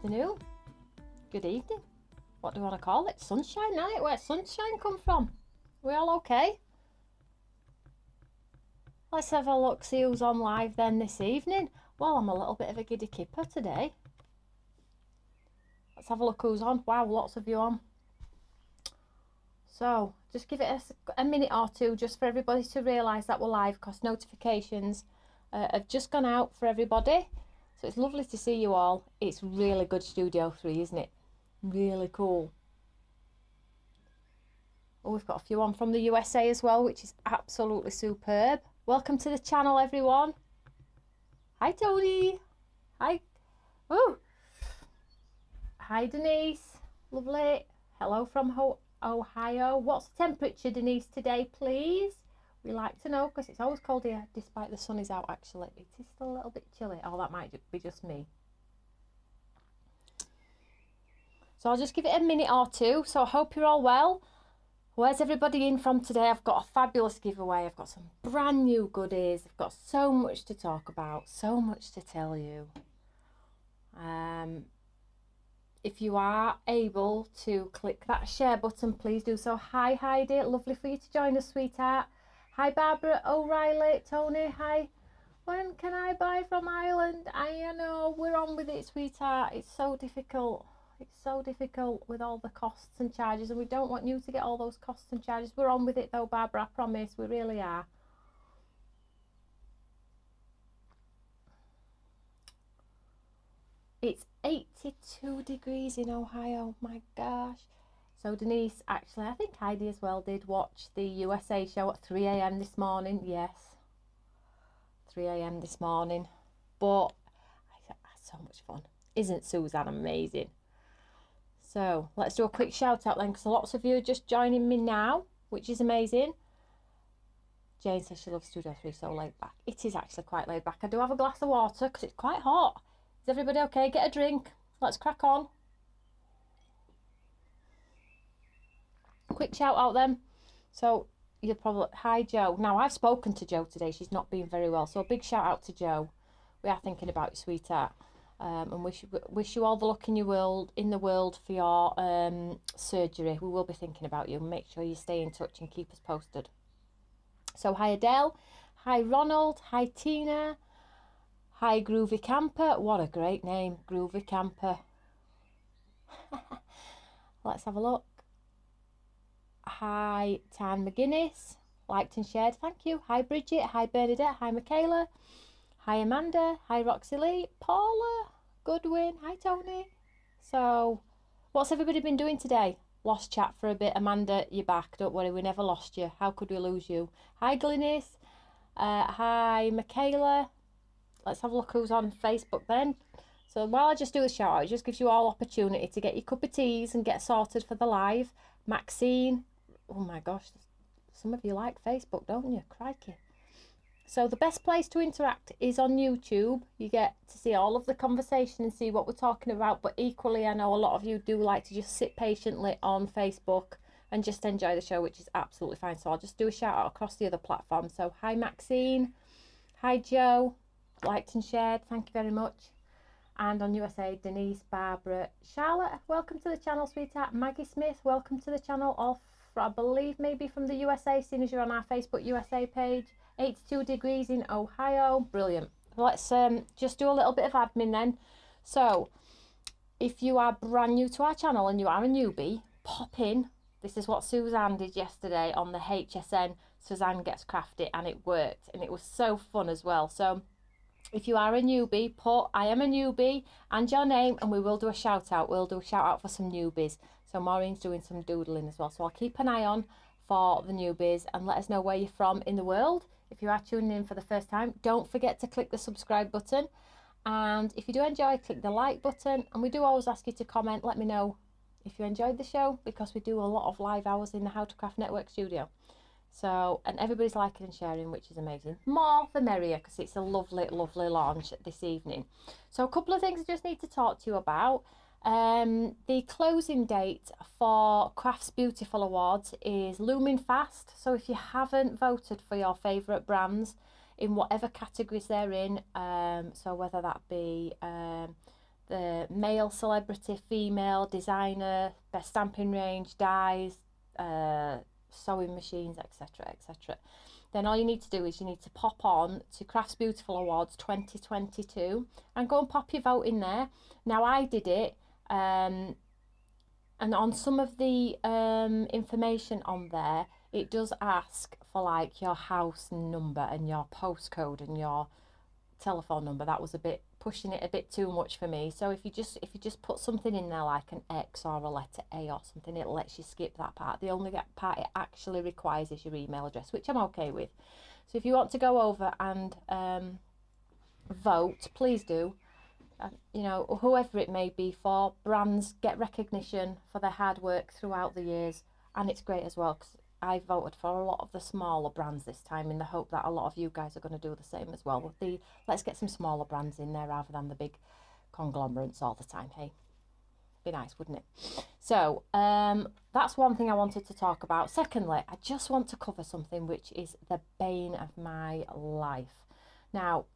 afternoon, good evening, what do you want to call it? Sunshine night? Where's sunshine come from? We all okay? Let's have a look, see who's on live then this evening. Well, I'm a little bit of a giddy kipper today. Let's have a look who's on. Wow, lots of you on. So just give it a minute or two just for everybody to realise that we're live, because notifications have just gone out for everybody. So it's lovely to see you all. It's really good Studio 3, isn't it? Really cool. Oh, we've got a few on from the USA as well, which is absolutely superb. Welcome to the channel, everyone. Hi, Tony. Hi. Oh. Hi, Denise. Lovely. Hello from Ohio. What's the temperature, Denise, today, please? We like to know, because it's always cold here, despite the sun is out, actually. It is still a little bit chilly. Oh, that might be just me. So I'll just give it a minute or two. So I hope you're all well. Where's everybody in from today? I've got a fabulous giveaway. I've got some brand new goodies. I've got so much to talk about, so much to tell you. If you are able to click that share button, please do so. Hi, Heidi. Lovely for you to join us, sweetheart. Hi, Barbara O'Reilly. Tony, hi. When can I buy from Ireland? I know, we're on with it, sweetheart. It's so difficult. It's so difficult with all the costs and charges, and we don't want you to get all those costs and charges. We're on with it though, Barbara, I promise. We really are. It's 82 degrees in Ohio. My gosh. So Denise, actually, I think Heidi as well did watch the USA show at 3 AM this morning. Yes, 3 AM this morning. But I had so much fun. Isn't Suzanne amazing? So let's do a quick shout out then, because lots of you are just joining me now, which is amazing. Jane says she loves Studio 3, so laid back. It is actually quite laid back. I do have a glass of water because it's quite hot. Is everybody okay? Get a drink. Let's crack on. Quick shout out then. So you're probably, hi Joe. Now I've spoken to Joe today. She's not been very well. So a big shout out to Joe. We are thinking about you, sweetheart. And wish you all the luck in the world for your surgery. We will be thinking about you. Make sure you stay in touch and keep us posted. So hi Adele. Hi Ronald. Hi Tina. Hi Groovy Camper. What a great name, Groovy Camper. Let's have a look. Hi Tan McGuinness. Liked and shared. Thank you. Hi Bridget. Hi Bernadette. Hi Michaela. Hi Amanda. Hi Roxy Lee. Paula. Goodwin. Hi Tony. So what's everybody been doing today? Lost chat for a bit. Amanda, you're back. Don't worry, we never lost you. How could we lose you? Hi Glynis. Hi Michaela. Let's have a look who's on Facebook then. So while I just do a shout out, it just gives you all opportunity to get your cup of teas and get sorted for the live. Maxine. Oh my gosh, some of you like Facebook, don't you? Crikey. So the best place to interact is on YouTube. You get to see all of the conversation and see what we're talking about. But equally, I know a lot of you do like to just sit patiently on Facebook and just enjoy the show, which is absolutely fine. So I'll just do a shout out across the other platforms. So hi Maxine. Hi Joe. Liked and shared. Thank you very much. And on USA, Denise, Barbara, Charlotte, welcome to the channel, sweetheart. Maggie Smith, welcome to the channel. Off, I believe, maybe from the USA, seeing as you're on our Facebook USA page. 82 degrees in Ohio. Brilliant. Let's just do a little bit of admin then. So if you are brand new to our channel and you are a newbie, pop in. This is what Suzanne did yesterday on the HSN Suzanne Gets Crafty, and it worked, and it was so fun as well. So if you are a newbie, put I am a newbie and your name, and we will do a shout out. We'll do a shout out for some newbies. So Maureen's doing some doodling as well. So I'll keep an eye on for the newbies, and let us know where you're from in the world. If you are tuning in for the first time, don't forget to click the subscribe button. And if you do enjoy, click the like button. And we do always ask you to comment. Let me know if you enjoyed the show, because we do a lot of live hours in the How to Craft Network studio. So, and everybody's liking and sharing, which is amazing. More the merrier, because it's a lovely, lovely launch this evening. So a couple of things I just need to talk to you about. The closing date for Crafts Beautiful Awards is looming fast. So if you haven't voted for your favourite brands in whatever categories they're in, so whether that be the male celebrity, female designer, best stamping range, dyes, sewing machines, etc, etc. Then all you need to do is you need to pop on to Crafts Beautiful Awards 2022 and go and pop your vote in there. Now I did it, and on some of the information on there, it does ask for like your house number and your postcode and your telephone number. That was a bit pushing it a bit too much for me. So if you just put something in there like an X or a letter A or something, it lets you skip that part. The only part it actually requires is your email address, which I'm okay with. So if you want to go over and vote, please do. You know, whoever it may be for, brands get recognition for their hard work throughout the years, and it's great as well because I voted for a lot of the smaller brands this time in the hope that a lot of you guys are going to do the same as well. Let's get some smaller brands in there rather than the big conglomerates all the time. Hey, be nice, wouldn't it? So that's one thing I wanted to talk about. Secondly, I just want to cover something which is the bane of my life. Now,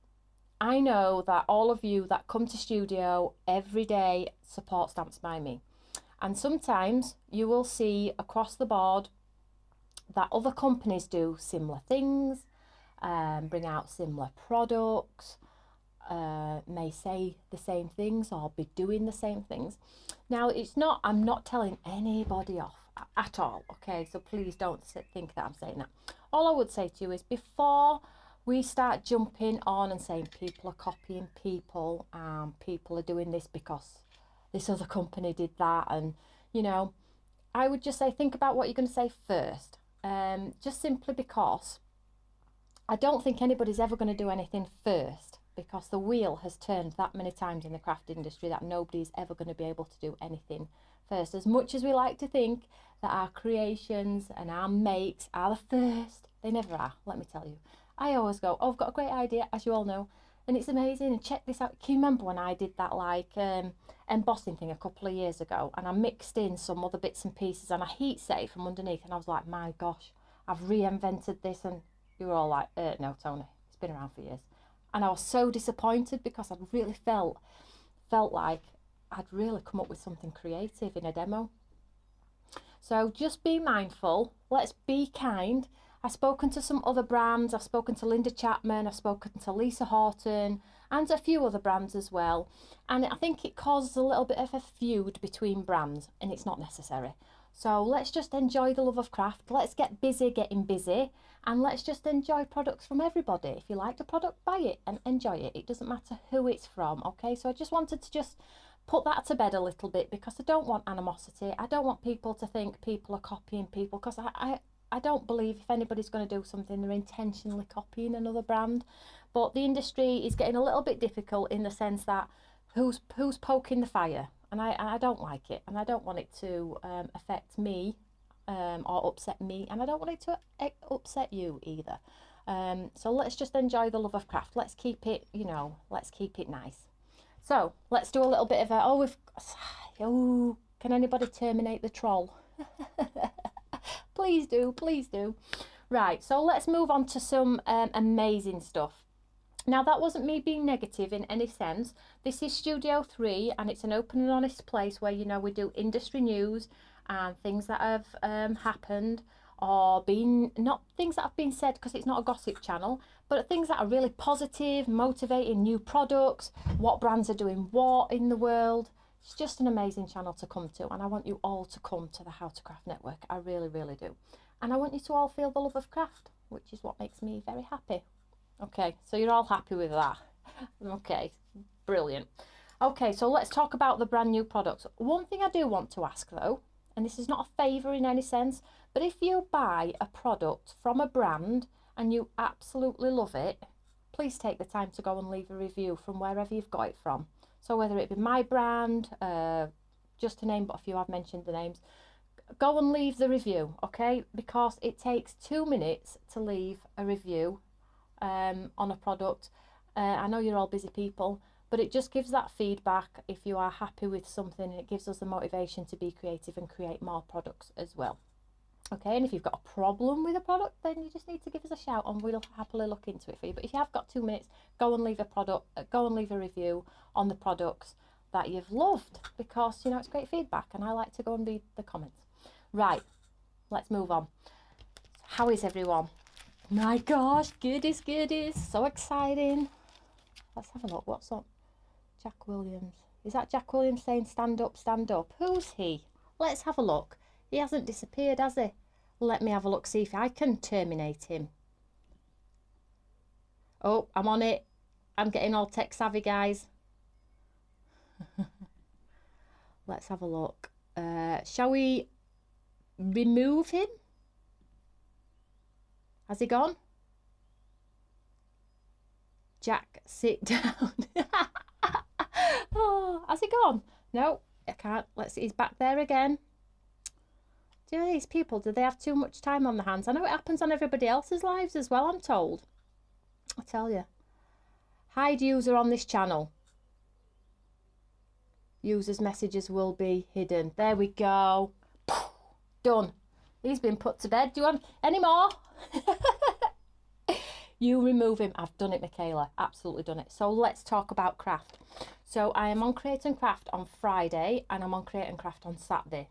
I know that all of you that come to studio every day support Stamps by Me, and sometimes you will see across the board that other companies do similar things, bring out similar products, may say the same things or be doing the same things. Now, I'm not telling anybody off at all, okay? So please don't think that I'm saying that. All I would say to you is, before we start jumping on and saying people are copying people, people are doing this because this other company did that, and, you know, I would just say, think about what you're going to say first. Just simply because I don't think anybody's ever going to do anything first, because the wheel has turned that many times in the craft industry that nobody's ever going to be able to do anything first. As much as we like to think that our creations and our makes are the first, they never are, let me tell you. I always go, oh, I've got a great idea, as you all know, and it's amazing, and check this out. Can you remember when I did that like embossing thing a couple of years ago, and I mixed in some other bits and pieces and I heat set it from underneath, and I was like, my gosh, I've reinvented this, and you were all like, no, Tony, it's been around for years. And I was so disappointed because I'd really felt like I'd really come up with something creative in a demo. So just be mindful, let's be kind. I've spoken to some other brands, I've spoken to Linda Chapman, I've spoken to Lisa Horton, and a few other brands as well. And I think it causes a little bit of a feud between brands, and it's not necessary. So let's just enjoy the love of craft, let's get busy getting busy, and let's just enjoy products from everybody. If you like the product, buy it and enjoy it. It doesn't matter who it's from, okay? So I just wanted to just put that to bed a little bit, because I don't want animosity. I don't want people to think people are copying people, because I don't believe if anybody's going to do something, they're intentionally copying another brand. But the industry is getting a little bit difficult in the sense that who's poking the fire, and I don't like it, and I don't want it to affect me or upset me, and I don't want it to upset you either. So let's just enjoy the love of craft. Let's keep it, you know, let's keep it nice. So let's do a little bit of a, can anybody terminate the troll? Please do, please do. Right, so let's move on to some amazing stuff. Now, that wasn't me being negative in any sense. This is Studio 3, and it's an open and honest place where, you know, we do industry news and things that have happened, or not things that have been said, because it's not a gossip channel, but things that are really positive, motivating, new products, what brands are doing what in the world. It's just an amazing channel to come to, and I want you all to come to the How to Craft Network. I really, really do. And I want you to all feel the love of craft, which is what makes me very happy. Okay, so you're all happy with that. Okay, brilliant. Okay, so let's talk about the brand new products. One thing I do want to ask though, and this is not a favour in any sense, but if you buy a product from a brand and you absolutely love it, please take the time to go and leave a review from wherever you've got it from. So whether it be my brand, just to name but a few, I've mentioned the names, go and leave the review, okay? Because it takes 2 minutes to leave a review on a product. I know you're all busy people, but it just gives that feedback if you are happy with something, and it gives us the motivation to be creative and create more products as well. Okay, and if you've got a problem with a product, then you just need to give us a shout and we'll happily look into it for you. But if you have got 2 minutes, go and leave a review on the products. that you've loved, because, you know, it's great feedback and I like to go and read the comments. Right, let's move on. How is everyone? My gosh, goodies, goodies. So exciting. Let's have a look. What's up? Jack Williams. Is that Jack Williams saying stand up, stand up? Who's he? Let's have a look. He hasn't disappeared, has he? Let me have a look, see if I can terminate him. Oh, I'm on it. I'm getting all tech savvy, guys. Let's have a look. Shall we remove him? Has he gone? Jack, sit down. Oh, has he gone? No, I can't. Let's see. He's back there again. Do these people, do they have too much time on their hands? I know it happens on everybody else's lives as well, I'm told. I tell you. Hide user on this channel. User's messages will be hidden. There we go. Done. He's been put to bed. Do you want any more? You remove him. I've done it, Michaela. Absolutely done it. So let's talk about craft. So I am on Create and Craft on Friday and I'm on Create and Craft on Saturday.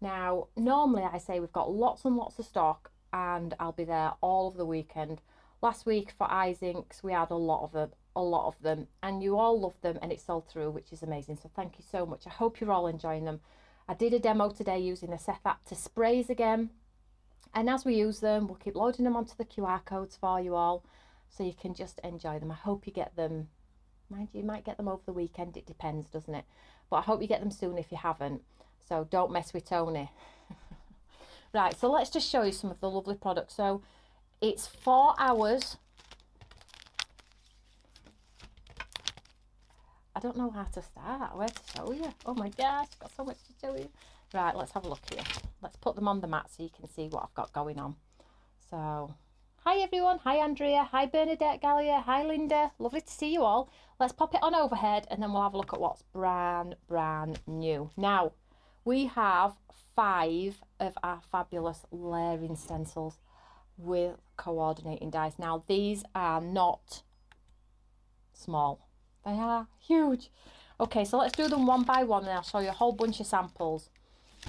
Now, normally I say we've got lots and lots of stock and I'll be there all of the weekend. Last week for Eyes Inks, we had a lot of them, and you all loved them and it sold through, which is amazing. So thank you so much. I hope you're all enjoying them. I did a demo today using the Seth app to sprays again. And as we use them, we'll keep loading them onto the QR codes for you all, so you can just enjoy them. I hope you get them. Mind you, you might get them over the weekend. It depends, doesn't it? But I hope you get them soon if you haven't. So don't mess with Tony. Right, so let's just show you some of the lovely products. So it's 4 hours. I don't know how to start, where to show you. Oh my gosh, I've got so much to show you. Right, let's have a look here. Let's put them on the mat so you can see what I've got going on. So, hi everyone. Hi Andrea. Hi Bernadette Gallia. Hi Linda. Lovely to see you all. Let's pop it on overhead and then we'll have a look at what's brand new. Now, we have 5 of our fabulous layering stencils with coordinating dies. Now, these are not small. They are huge. Okay, so let's do them one by one and I'll show you a whole bunch of samples.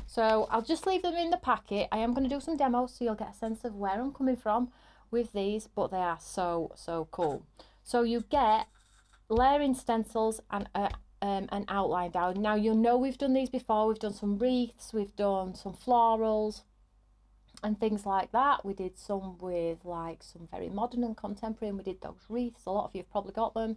So I'll just leave them in the packet. I am going to do some demos so you'll get a sense of where I'm coming from with these, but they are so cool. So you get layering stencils and an outline down. Now, you'll know we've done these before. We've done some wreaths, we've done some florals and things like that. We did some with like some very modern and contemporary, and we did those wreaths. A lot of you have probably got them.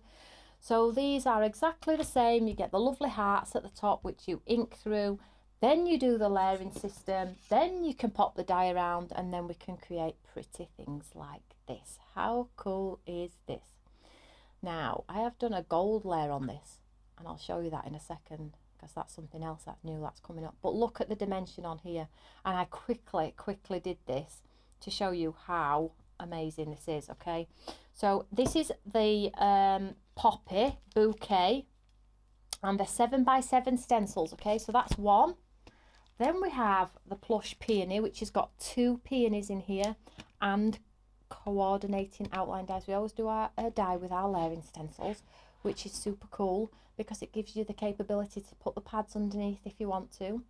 So these are exactly the same. You get the lovely hearts at the top, which you ink through. Then you do the layering system. Then you can pop the die around and then we can create pretty things like this. How cool is this? Now, I have done a gold layer on this and I'll show you that in a second because that's something else that's new that's coming up. But look at the dimension on here. And I quickly did this to show you how amazing this is, okay? So this is the Poppy Bouquet and the 7x7 stencils, okay? So that's one. Then we have the Plush Peony, which has got 2 peonies in here and coordinating outline dies. We always do our die with our layering stencils, which is super cool because it gives you the capability to put the pads underneath if you want to.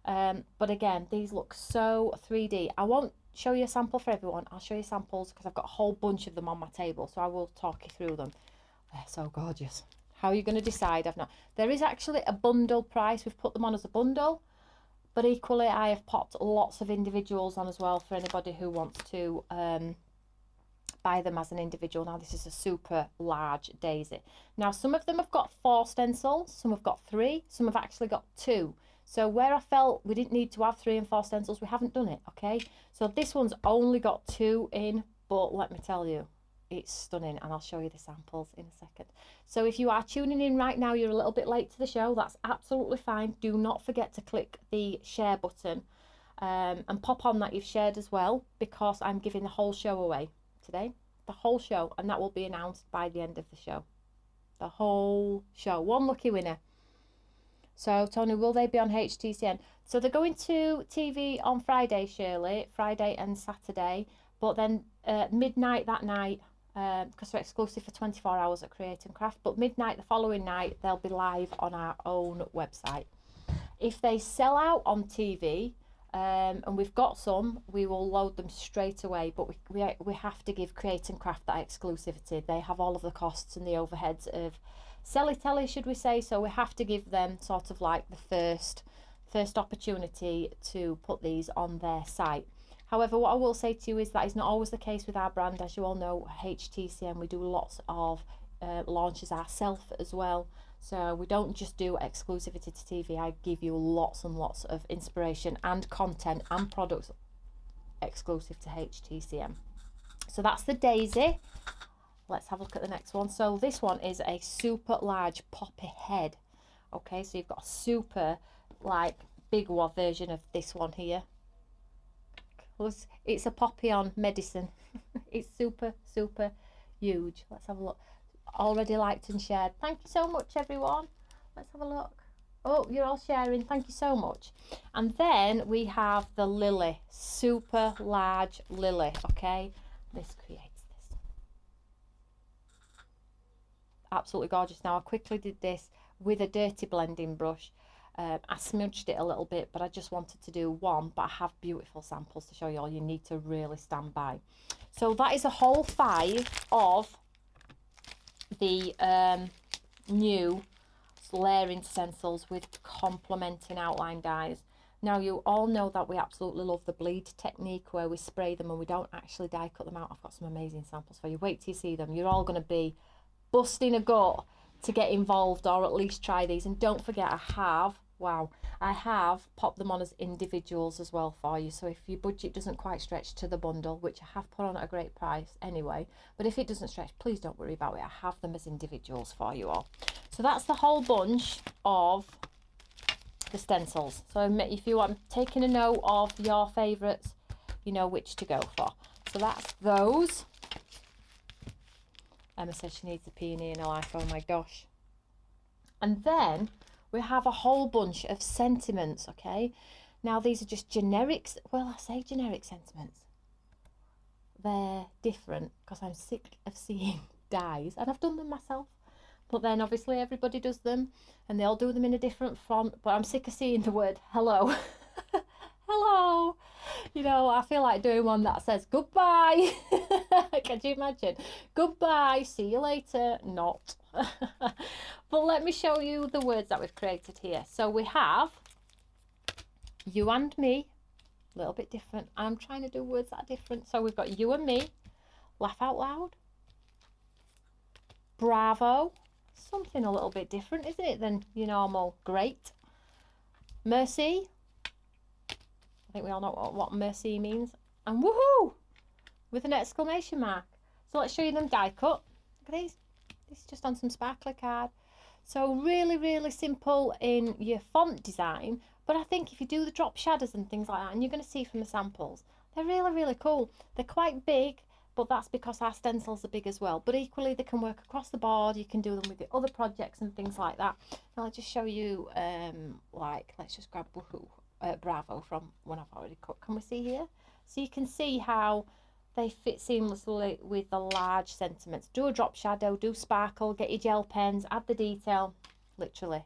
But again, these look so 3D. I won't show you a sample for everyone. I'll show you samples because I've got a whole bunch of them on my table, so I will talk you through them. They're so gorgeous. How are you going to decide? I've not. There is actually a bundle price. We've put them on as a bundle, but equally I have popped lots of individuals on as well for anybody who wants to buy them as an individual. Now this is a super large daisy. Now some of them have got 4 stencils, some have got 3, some have actually got 2. So where I felt we didn't need to have 3 and 4 stencils, we haven't done it, okay? So this one's only got 2 in, but let me tell you, it's stunning, and I'll show you the samples in a second. So if you are tuning in right now, you're a little bit late to the show, that's absolutely fine. Do not forget to click the share button and pop on that you've shared as well, because I'm giving the whole show away today, the whole show, and that will be announced by the end of the show. The whole show, one lucky winner. So Tony, will they be on HTCN? So they're going to TV on Friday, Shirley, Friday and Saturday, but then midnight that night because they're exclusive for 24 hours at Create and Craft, but midnight the following night they'll be live on our own website. If they sell out on TV, and we've got some, we will load them straight away, but we have to give Create and Craft that exclusivity. They have all of the costs and the overheads of Telly, should we say, so we have to give them sort of like the first opportunity to put these on their site. However, what I will say to you is that is not always the case with our brand. As you all know, HTCM, we do lots of launches ourselves as well. So we don't just do exclusivity to TV. I give you lots and lots of inspiration and content and products exclusive to HTCM. So that's the daisy. Let's have a look at the next one. So this one is a super large poppy head. Okay, so you've got a super like big one version of this one here. It's a poppy on medicine. It's super huge. Let's have a look. Already liked and shared. Thank you so much, everyone. Let's have a look. Oh, you're all sharing. Thank you so much. And then we have the lily, super large lily. Okay, this creates this. Absolutely gorgeous. Now I quickly did this with a dirty blending brush. I smudged it a little bit, but I just wanted to do one, but I have beautiful samples to show you all. You need to really stand by. So that is a whole 5 of the new layering stencils with complementing outline dies. Now you all know that we absolutely love the bleed technique where we spray them and we don't actually die cut them out. I've got some amazing samples for you. Wait till you see them. You're all going to be busting a gut to get involved or at least try these. And don't forget, I have popped them on as individuals as well for you. So if your budget doesn't quite stretch to the bundle, which I have put on at a great price anyway, but if it doesn't stretch, please don't worry about it. I have them as individuals for you all. So that's the whole bunch of the stencils. So if you want taking a note of your favourites, you know which to go for. So that's those. Emma says she needs a peony in her life. Oh my gosh. And then we have a whole bunch of sentiments, okay? Now these are just generic, well, I say generic sentiments. They're different because I'm sick of seeing dies, and I've done them myself. But then obviously everybody does them and they all do them in a different font, but I'm sick of seeing the word hello. Hello. You know, I feel like doing one that says goodbye. Can you imagine? Goodbye, see you later. Not. But let me show you the words that we've created here. So we have you and me, a little bit different. I'm trying to do words that are different. So we've got you and me, laugh out loud, bravo, something a little bit different, isn't it, than your normal great, mercy. I think we all know what mercy means. And woohoo! With an exclamation mark. So let's show you them die cut. Look at these. This is just on some sparkly card. So really simple in your font design. But I think if you do the drop shadows and things like that, and you're going to see from the samples, they're really cool. They're quite big, but that's because our stencils are big as well. But equally, they can work across the board. You can do them with the other projects and things like that. Now I'll just show you, like, let's just grab woohoo. Bravo from one I've already cut. Can we see here? So you can see how they fit seamlessly with the large sentiments. Do a drop shadow, do sparkle, get your gel pens, add the detail. Literally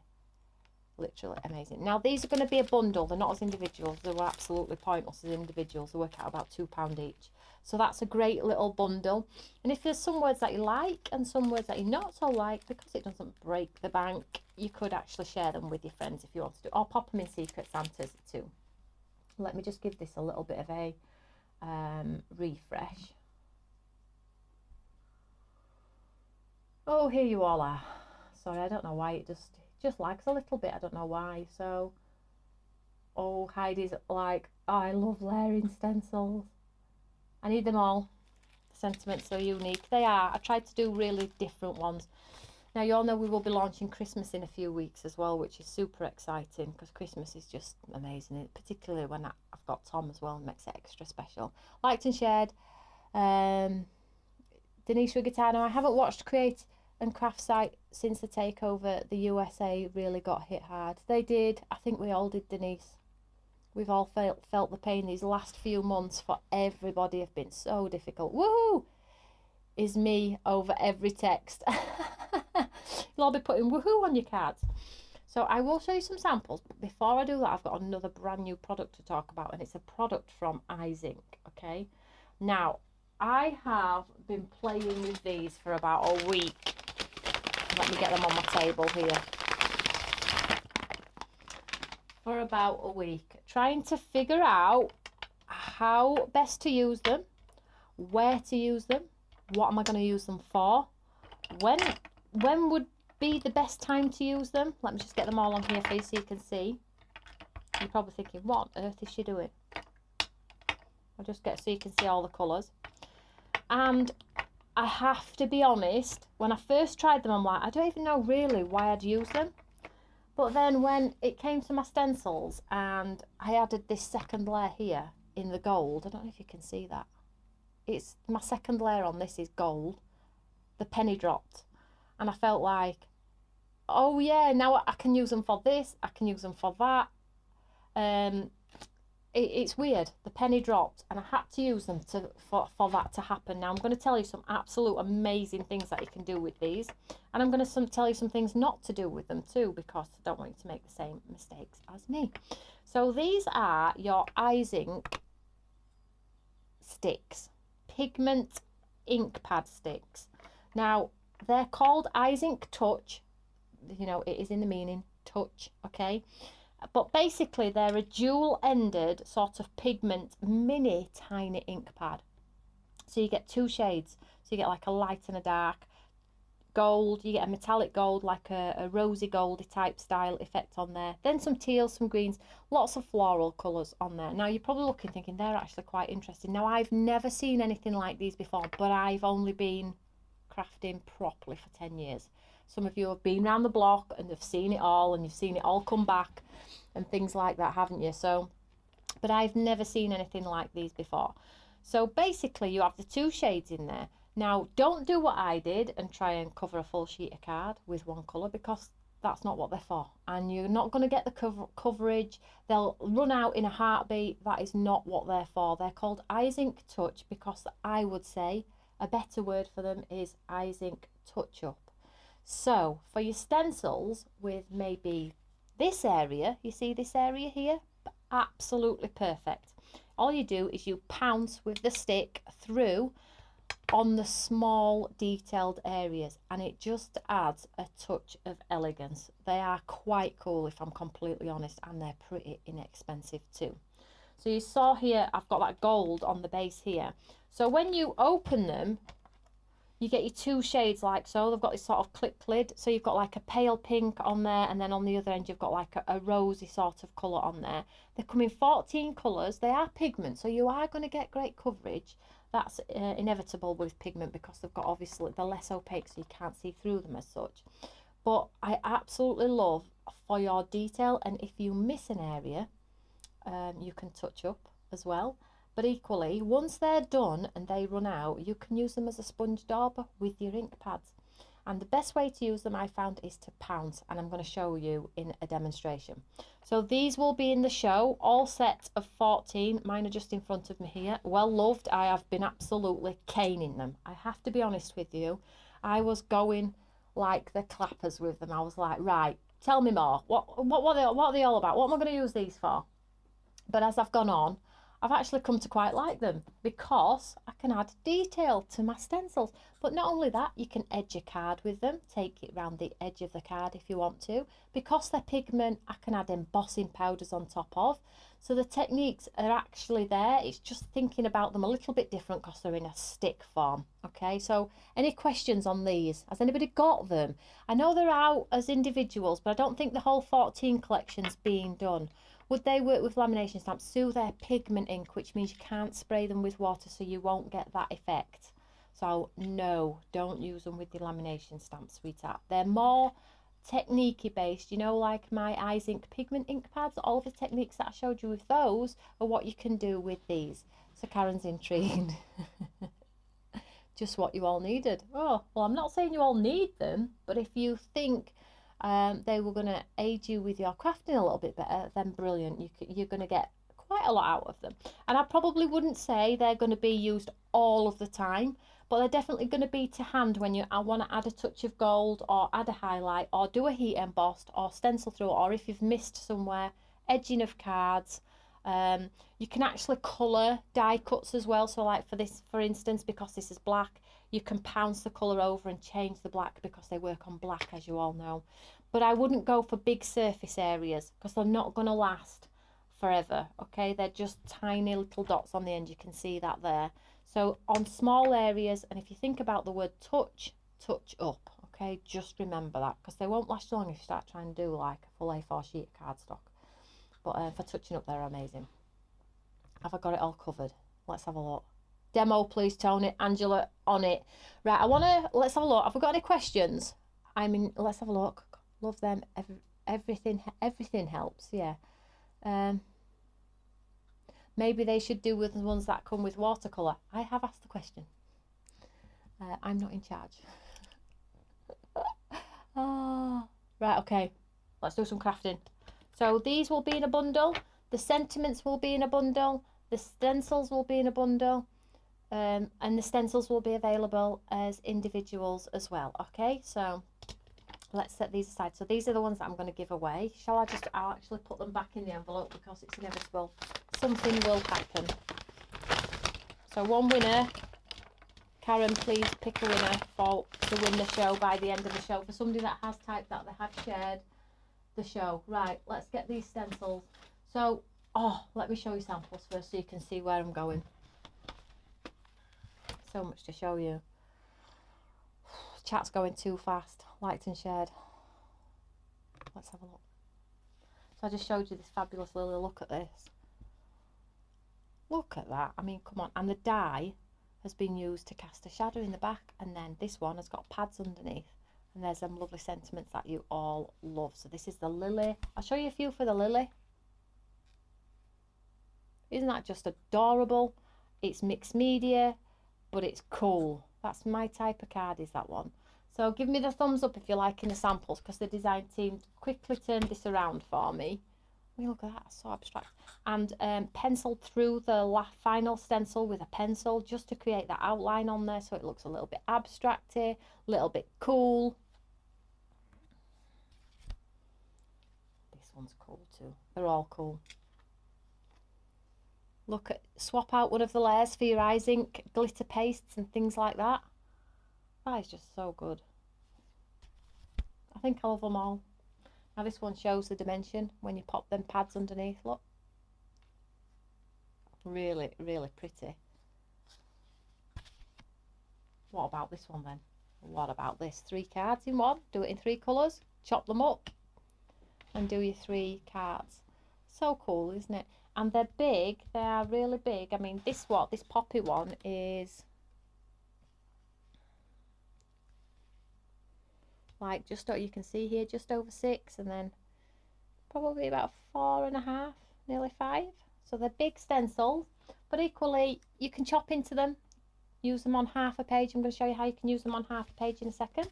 amazing. Now these are going to be a bundle. They're not as individuals. They were absolutely pointless as individuals. They work out about £2 each. So that's a great little bundle. And if there's some words that you like and some words that you not so like, because it doesn't break the bank, you could actually share them with your friends if you want to do, or pop them in Secret Santas too. Let me just give this a little bit of a refresh. Oh, here you all are. Sorry, I don't know why it just lags a little bit. I don't know why. So, oh, Heidi's like, oh, I love layering stencils. I need them all. The sentiments are unique. They are. I tried to do really different ones. Now, you all know we will be launching Christmas in a few weeks as well, which is super exciting because Christmas is just amazing, particularly when I've got Tom as well, and makes it extra special. Liked and shared. Denise Rigatano, I haven't watched Create and Craft site since the takeover. The USA really got hit hard. They did. I think we all did, Denise. We've all felt the pain. These last few months for everybody have been so difficult. Woohoo! is me over every text. You'll all be putting woohoo on your cards. So I will show you some samples, but before I do that, I've got another brand new product to talk about, and it's a product from iZink, okay? Now, I have been playing with these for about a week. Let me get them on my table here. For about a week, trying to figure out how best to use them, where to use them, what am I going to use them for, when would be the best time to use them. Let me just get them all on here for you so you can see. You're probably thinking, what on earth is she doing? I'll just get so you can see all the colours. And I have to be honest, when I first tried them, I'm like, I don't even know really why I'd use them. But then when it came to my stencils and I added this second layer here in the gold, I don't know if you can see that. It's my second layer on this is gold. The penny dropped. And I felt like, oh yeah, now I can use them for this, I can use them for that. It's weird. The penny dropped and I had to use them for that to happen. Now I'm going to tell you some absolute amazing things that you can do with these, and I'm going to tell you some things not to do with them too, because I don't want you to make the same mistakes as me. So these are your iZink sticks, pigment ink pad sticks. Now they're called iZink Touch, you know, it is in the meaning touch, okay? But basically they're a dual-ended sort of pigment mini tiny ink pad. So you get two shades. So you get like a light and a dark gold. You get a metallic gold, like a rosy goldy type style effect on there. Then some teals, some greens, lots of floral colours on there. Now you're probably looking thinking they're actually quite interesting. Now I've never seen anything like these before, but I've only been crafting properly for 10 years. Some of you have been around the block and have seen it all, and you've seen it all come back and things like that, haven't you? So, but I've never seen anything like these before. So basically you have the two shades in there. Now don't do what I did and try and cover a full sheet of card with one colour, because that's not what they're for, and you're not going to get the coverage. They'll run out in a heartbeat. That is not what they're for. They're called iZink Touch because I would say a better word for them is iZink Touch Up. So for your stencils with maybe this area, you see this area here, absolutely perfect. All you do is you pounce with the stick through on the small detailed areas, and it just adds a touch of elegance. They are quite cool, if I'm completely honest, and they're pretty inexpensive too. So you saw here I've got that gold on the base here. So when you open them, you get your two shades like so. They've got this sort of clip lid, so you've got like a pale pink on there, and then on the other end you've got like a rosy sort of colour on there. They come in 14 colours. They are pigment, so you are going to get great coverage. That's inevitable with pigment, because they've got, obviously they're less opaque, so you can't see through them as such. But I absolutely love for your detail, and if you miss an area, you can touch up as well. But equally, once they're done and they run out, you can use them as a sponge dauber with your ink pads. And the best way to use them, I found, is to pounce, and I'm going to show you in a demonstration. So these will be in the show, all set of 14. Mine are just in front of me here. Well loved. I have been absolutely caning them. I have to be honest with you. I was going like the clappers with them. I was like, right, tell me more. What are they all about? What am I going to use these for? But as I've gone on, I've actually come to quite like them, because I can add detail to my stencils. But not only that, you can edge your card with them, take it round the edge of the card if you want to. Because they're pigment, I can add embossing powders on top of. So the techniques are actually there. It's just thinking about them a little bit different because they're in a stick form. Okay, so any questions on these? Has anybody got them? I know they're out as individuals, but I don't think the whole 14 collection's being done. Would they work with lamination stamps? So they're pigment ink, which means you can't spray them with water, so you won't get that effect. So no, don't use them with your lamination stamps, sweetheart. They're more technique-y based, you know, like my iZink pigment ink pads. All of the techniques that I showed you with those are what you can do with these. So Karen's intrigued. Just what you all needed. Oh, well, I'm not saying you all need them, but if you think they were going to aid you with your crafting a little bit better, then brilliant. You're going to get quite a lot out of them. And I probably wouldn't say they're going to be used all of the time, but they're definitely going to be to hand when you want to add a touch of gold or add a highlight or do a heat embossed or stencil through, or if you've missed somewhere, edging of cards. You can actually colour die cuts as well, so like for this, for instance, because this is black, you can pounce the colour over and change the black because they work on black, as you all know. But I wouldn't go for big surface areas because they're not going to last forever, okay? They're just tiny little dots on the end, you can see that there. So on small areas, and if you think about the word touch, touch up, okay? Just remember that, because they won't last long if you start trying to do like a full A4 sheet of cardstock. But for touching up, they're amazing. Have I got it all covered? Let's have a look. Demo, please, Tony. Angela, on it. Right, let's have a look. Have we got any questions? I mean, let's have a look. Love them. Everything helps, yeah. Maybe they should do with the ones that come with watercolour. I have asked the question. I'm not in charge. Oh, right, okay. Let's do some crafting. So these will be in a bundle. The sentiments will be in a bundle. The stencils will be in a bundle. And the stencils will be available as individuals as well. Okay, so let's set these aside. So these are the ones that I'm going to give away. I'll actually put them back in the envelope because it's inevitable. Something will happen. So one winner. Karen, please pick a winner to win the show by the end of the show. For somebody that has typed that they have shared the show. Right, let's get these stencils. So, let me show you samples first so you can see where I'm going. So much to show you. Chat's going too fast. Liked and shared. Let's have a look. So I just showed you this fabulous lily. Look at this. Look at that. I mean, come on. And the die has been used to cast a shadow in the back, and then this one has got pads underneath, and there's some lovely sentiments that you all love. So this is the lily. I'll show you a few for the lily. Isn't that just adorable? It's mixed media, but it's cool. That's my type of card, is that one. So give me the thumbs up if you're liking the samples, because the design team quickly turned this around for me. I mean, look at that, so abstract. And penciled through the final stencil with a pencil just to create that outline on there, so it looks a little bit abstracty, a little bit cool. This one's cool too. They're all cool. Look at, swap out one of the layers for your eyes ink, glitter pastes and things like that. That is just so good. I think I love them all. Now this one shows the dimension when you pop them pads underneath, look. Really, really pretty. What about this one then? What about this? 3 cards in one. Do it in 3 colours. Chop them up and do your 3 cards. So cool, isn't it? And they're big. They are really big. I mean, this poppy one is like just, you can see here, just over 6, and then probably about 4.5, nearly 5. So they're big stencils, but equally you can chop into them, use them on half a page. I'm going to show you how you can use them on half a page in a second.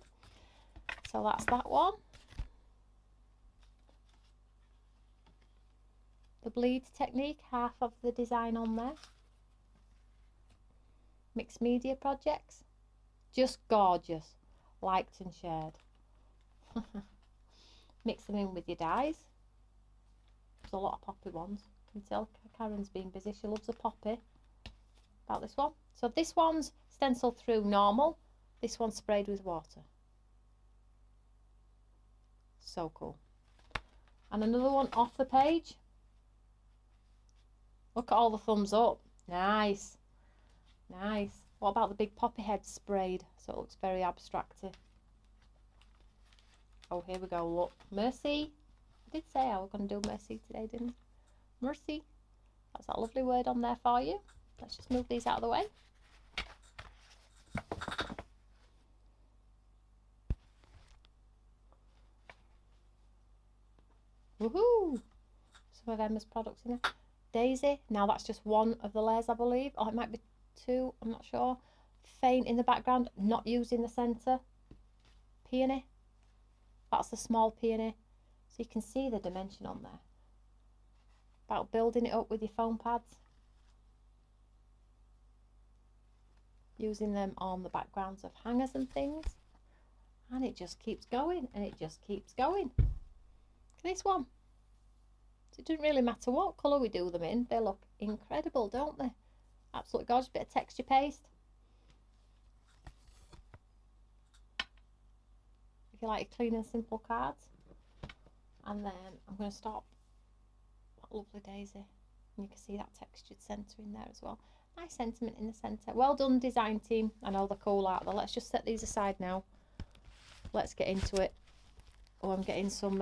So that's that one. The bleed technique, half of the design on there. Mixed media projects, just gorgeous. Liked and shared. Mix them in with your dies. There's a lot of poppy ones. You can tell Karen's been busy. She loves a poppy. About this one. So this one's stenciled through normal. This one's sprayed with water. So cool. And another one off the page. Look at all the thumbs up. Nice. Nice. What about the big poppy head sprayed? So it looks very abstracty. Oh, here we go. Look. Mercy. I did say I was going to do mercy today, didn't I? Mercy. That's that lovely word on there for you. Let's just move these out of the way. Woohoo! Some of Emma's products in there. Daisy. Now that's just one of the layers, I believe. Or it might be 2. I'm not sure. Faint in the background. Not used in the centre. Peony. That's the small peony. So you can see the dimension on there. About building it up with your foam pads. using them on the backgrounds of hangers and things, and it just keeps going and it just keeps going. This one, so it doesn't really matter what colour we do them in, they look incredible, don't they? Absolutely gorgeous. Bit of texture paste if you like your clean and simple cards. And then I'm going to stop. What a lovely daisy, and you can see that textured centre in there as well. Nice sentiment in the centre. Well done, design team. I know they're cool out there. Let's just set these aside now. Let's get into it. Oh, I'm getting some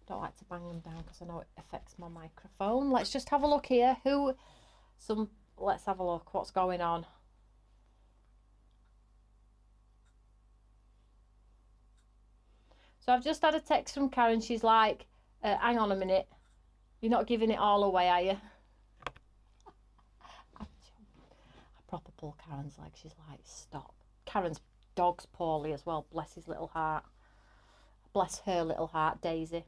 don't like to bang them down because I know it affects my microphone. Let's just have a look here. Let's have a look what's going on. So I've just had a text from Karen. She's like, hang on a minute, you're not giving it all away, are you? I proper pull Karen's leg. She's like, stop. Karen's dog's poorly as well, bless his little heart. Bless her little heart, Daisy.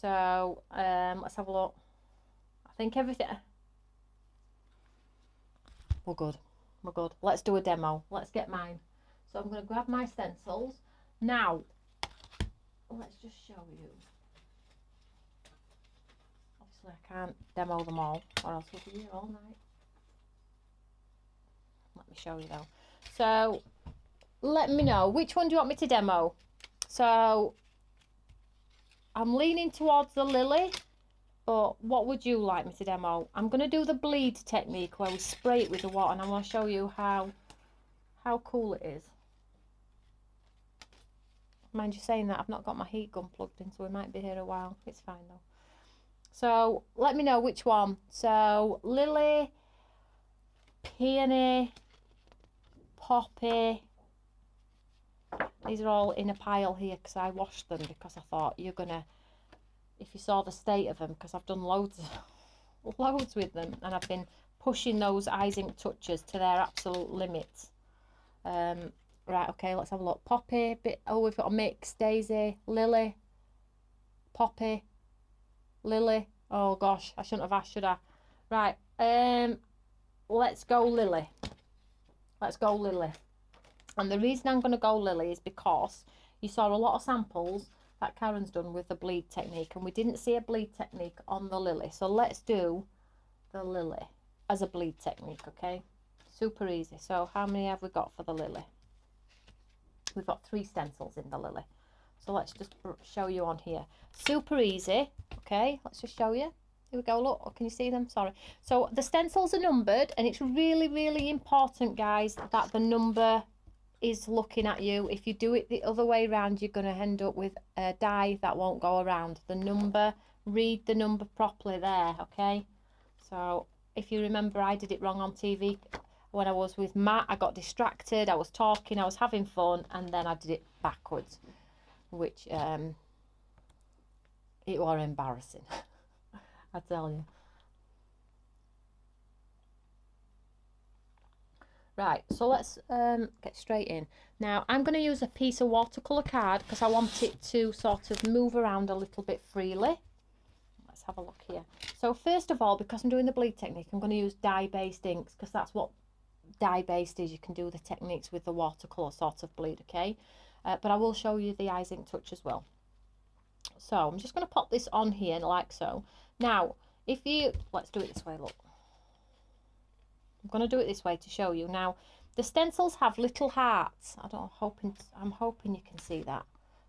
So let's have a look. I think everything, we're good. We're good. Let's do a demo. Let's get mine. So I'm going to grab my stencils. Now, let's just show you. Obviously, I can't demo them all, or else we'll be here all night. Let me show you though. So, let me know, which one do you want me to demo? So, I'm leaning towards the lily, but what would you like me to demo? I'm going to do the bleed technique where we spray it with the water, and I want to show you how cool it is. Mind you saying that, I've not got my heat gun plugged in, so we might be here a while. It's fine though. So let me know which one. So lily, peony, poppy. These are all in a pile here because I washed them, because I thought you're gonna, if you saw the state of them, because I've done loads with them, and I've been pushing those Eyes Ink touches to their absolute limits. Right, okay, let's have a look. Poppy, we've got a mix. Daisy, lily, poppy, lily. Oh gosh, I shouldn't have asked, should I? Right, let's go lily. Let's go lily. And the reason I'm going to go lily is because you saw a lot of samples that Karen's done with the bleed technique, and we didn't see a bleed technique on the lily. So let's do the lily as a bleed technique, okay? Super easy. So how many have we got for the lily? We've got 3 stencils in the lily. So let's just show you on here. Super easy, okay? Let's just show you. Here we go, look. Oh, can you see them? Sorry. So the stencils are numbered, and it's really, really important, guys, that the number is looking at you. If you do it the other way around, you're going to end up with a die that won't go around. The number, read the number properly there, okay? So if you remember, I did it wrong on TV. When I was with Matt, I got distracted, I was talking, I was having fun, and then I did it backwards, which it was embarrassing. I tell you. Right, so let's get straight in. Now, I'm going to use a piece of watercolour card because I want it to sort of move around a little bit freely. Let's have a look here. So first of all, because I'm doing the bleed technique, I'm going to use dye-based inks, because that's what dye-based is. You can do the techniques with the watercolour sort of bleed, okay? But I will show you the Eyes Ink touch as well. So I'm just going to pop this on here like so. Now, if you, let's do it this way, look. I'm going to do it this way to show you. Now, the stencils have little hearts. I'm hoping you can see that.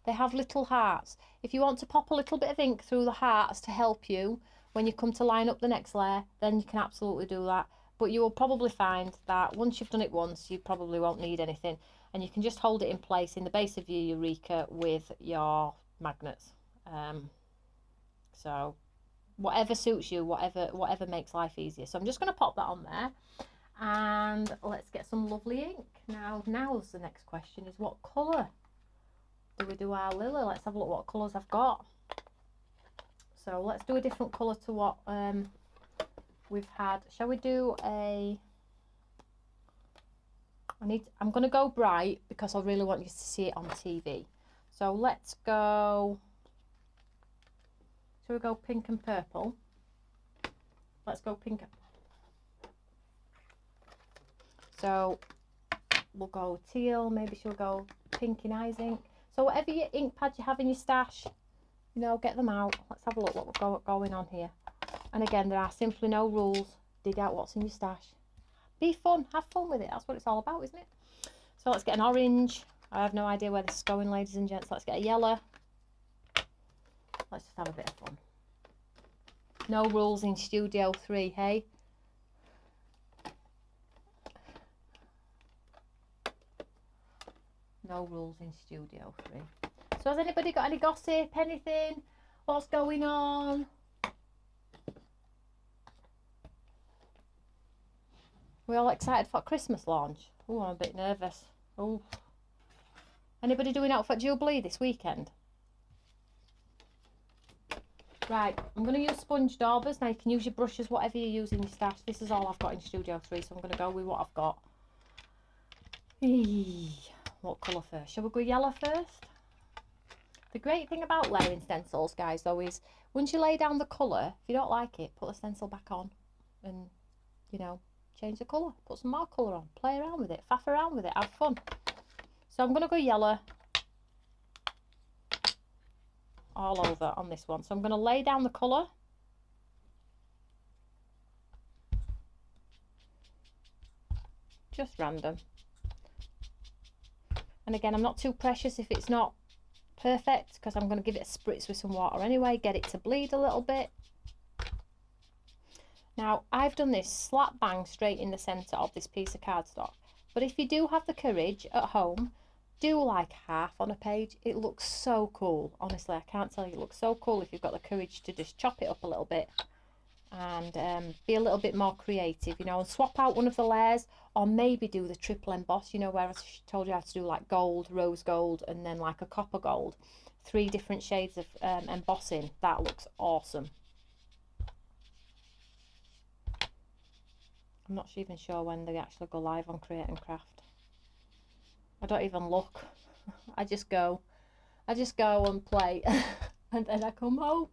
They have little hearts. If you want to pop a little bit of ink through the hearts to help you when you come to line up the next layer, then you can absolutely do that. But you will probably find that once you've done it once, you probably won't need anything. And you can just hold it in place in the base of your Eureka with your magnets. So whatever suits you, whatever makes life easier. So I'm just going to pop that on there. And let's get some lovely ink. Now's the next question is, what colour do we do our lily? Let's have a look what colours I've got. So let's do a different colour to what we've had. Shall we do a, I'm going to go bright because I really want you to see it on TV. So let's go, shall we go pink and purple? Let's go pinker. So we'll go teal, maybe she'll go pink in eyes ink. So whatever your ink pads you have in your stash, you know, get them out. Let's have a look what we've got going on here. And again, there are simply no rules. Dig out what's in your stash. Be fun, have fun with it. That's what it's all about, isn't it? So let's get an orange. I have no idea where this is going, ladies and gents. Let's get a yellow. Let's just have a bit of fun. No rules in Studio 3, hey? No rules in Studio 3. So has anybody got any gossip, anything? What's going on? We all excited for Christmas launch? Oh, I'm a bit nervous. Oh. Anybody doing Outfit Jubilee this weekend? Right, I'm going to use sponge daubers. Now you can use your brushes, whatever you use in your stash. This is all I've got in Studio 3, so I'm going to go with what I've got. Eee. What colour first? Shall we go yellow first? The great thing about layering stencils, guys, though, is once you lay down the colour, if you don't like it, put the stencil back on and, you know, change the colour. Put some more colour on. Play around with it. Faff around with it. Have fun. So I'm going to go yellow all over on this one. So I'm going to lay down the colour. Just random. And again, I'm not too precious if it's not perfect, because I'm going to give it a spritz with some water anyway, get it to bleed a little bit. Now, I've done this slap bang straight in the centre of this piece of cardstock. But if you do have the courage at home, do like half on a page. It looks so cool. Honestly, I can't tell you, it looks so cool if you've got the courage to just chop it up a little bit and be a little bit more creative, you know, and swap out one of the layers, or maybe do the triple emboss, you know, where I told you how to do like gold, rose gold, and then like a copper gold. 3 different shades of embossing. That looks awesome. I'm not even sure when they actually go live on Create and Craft. I don't even look. I just go and play and then I come home.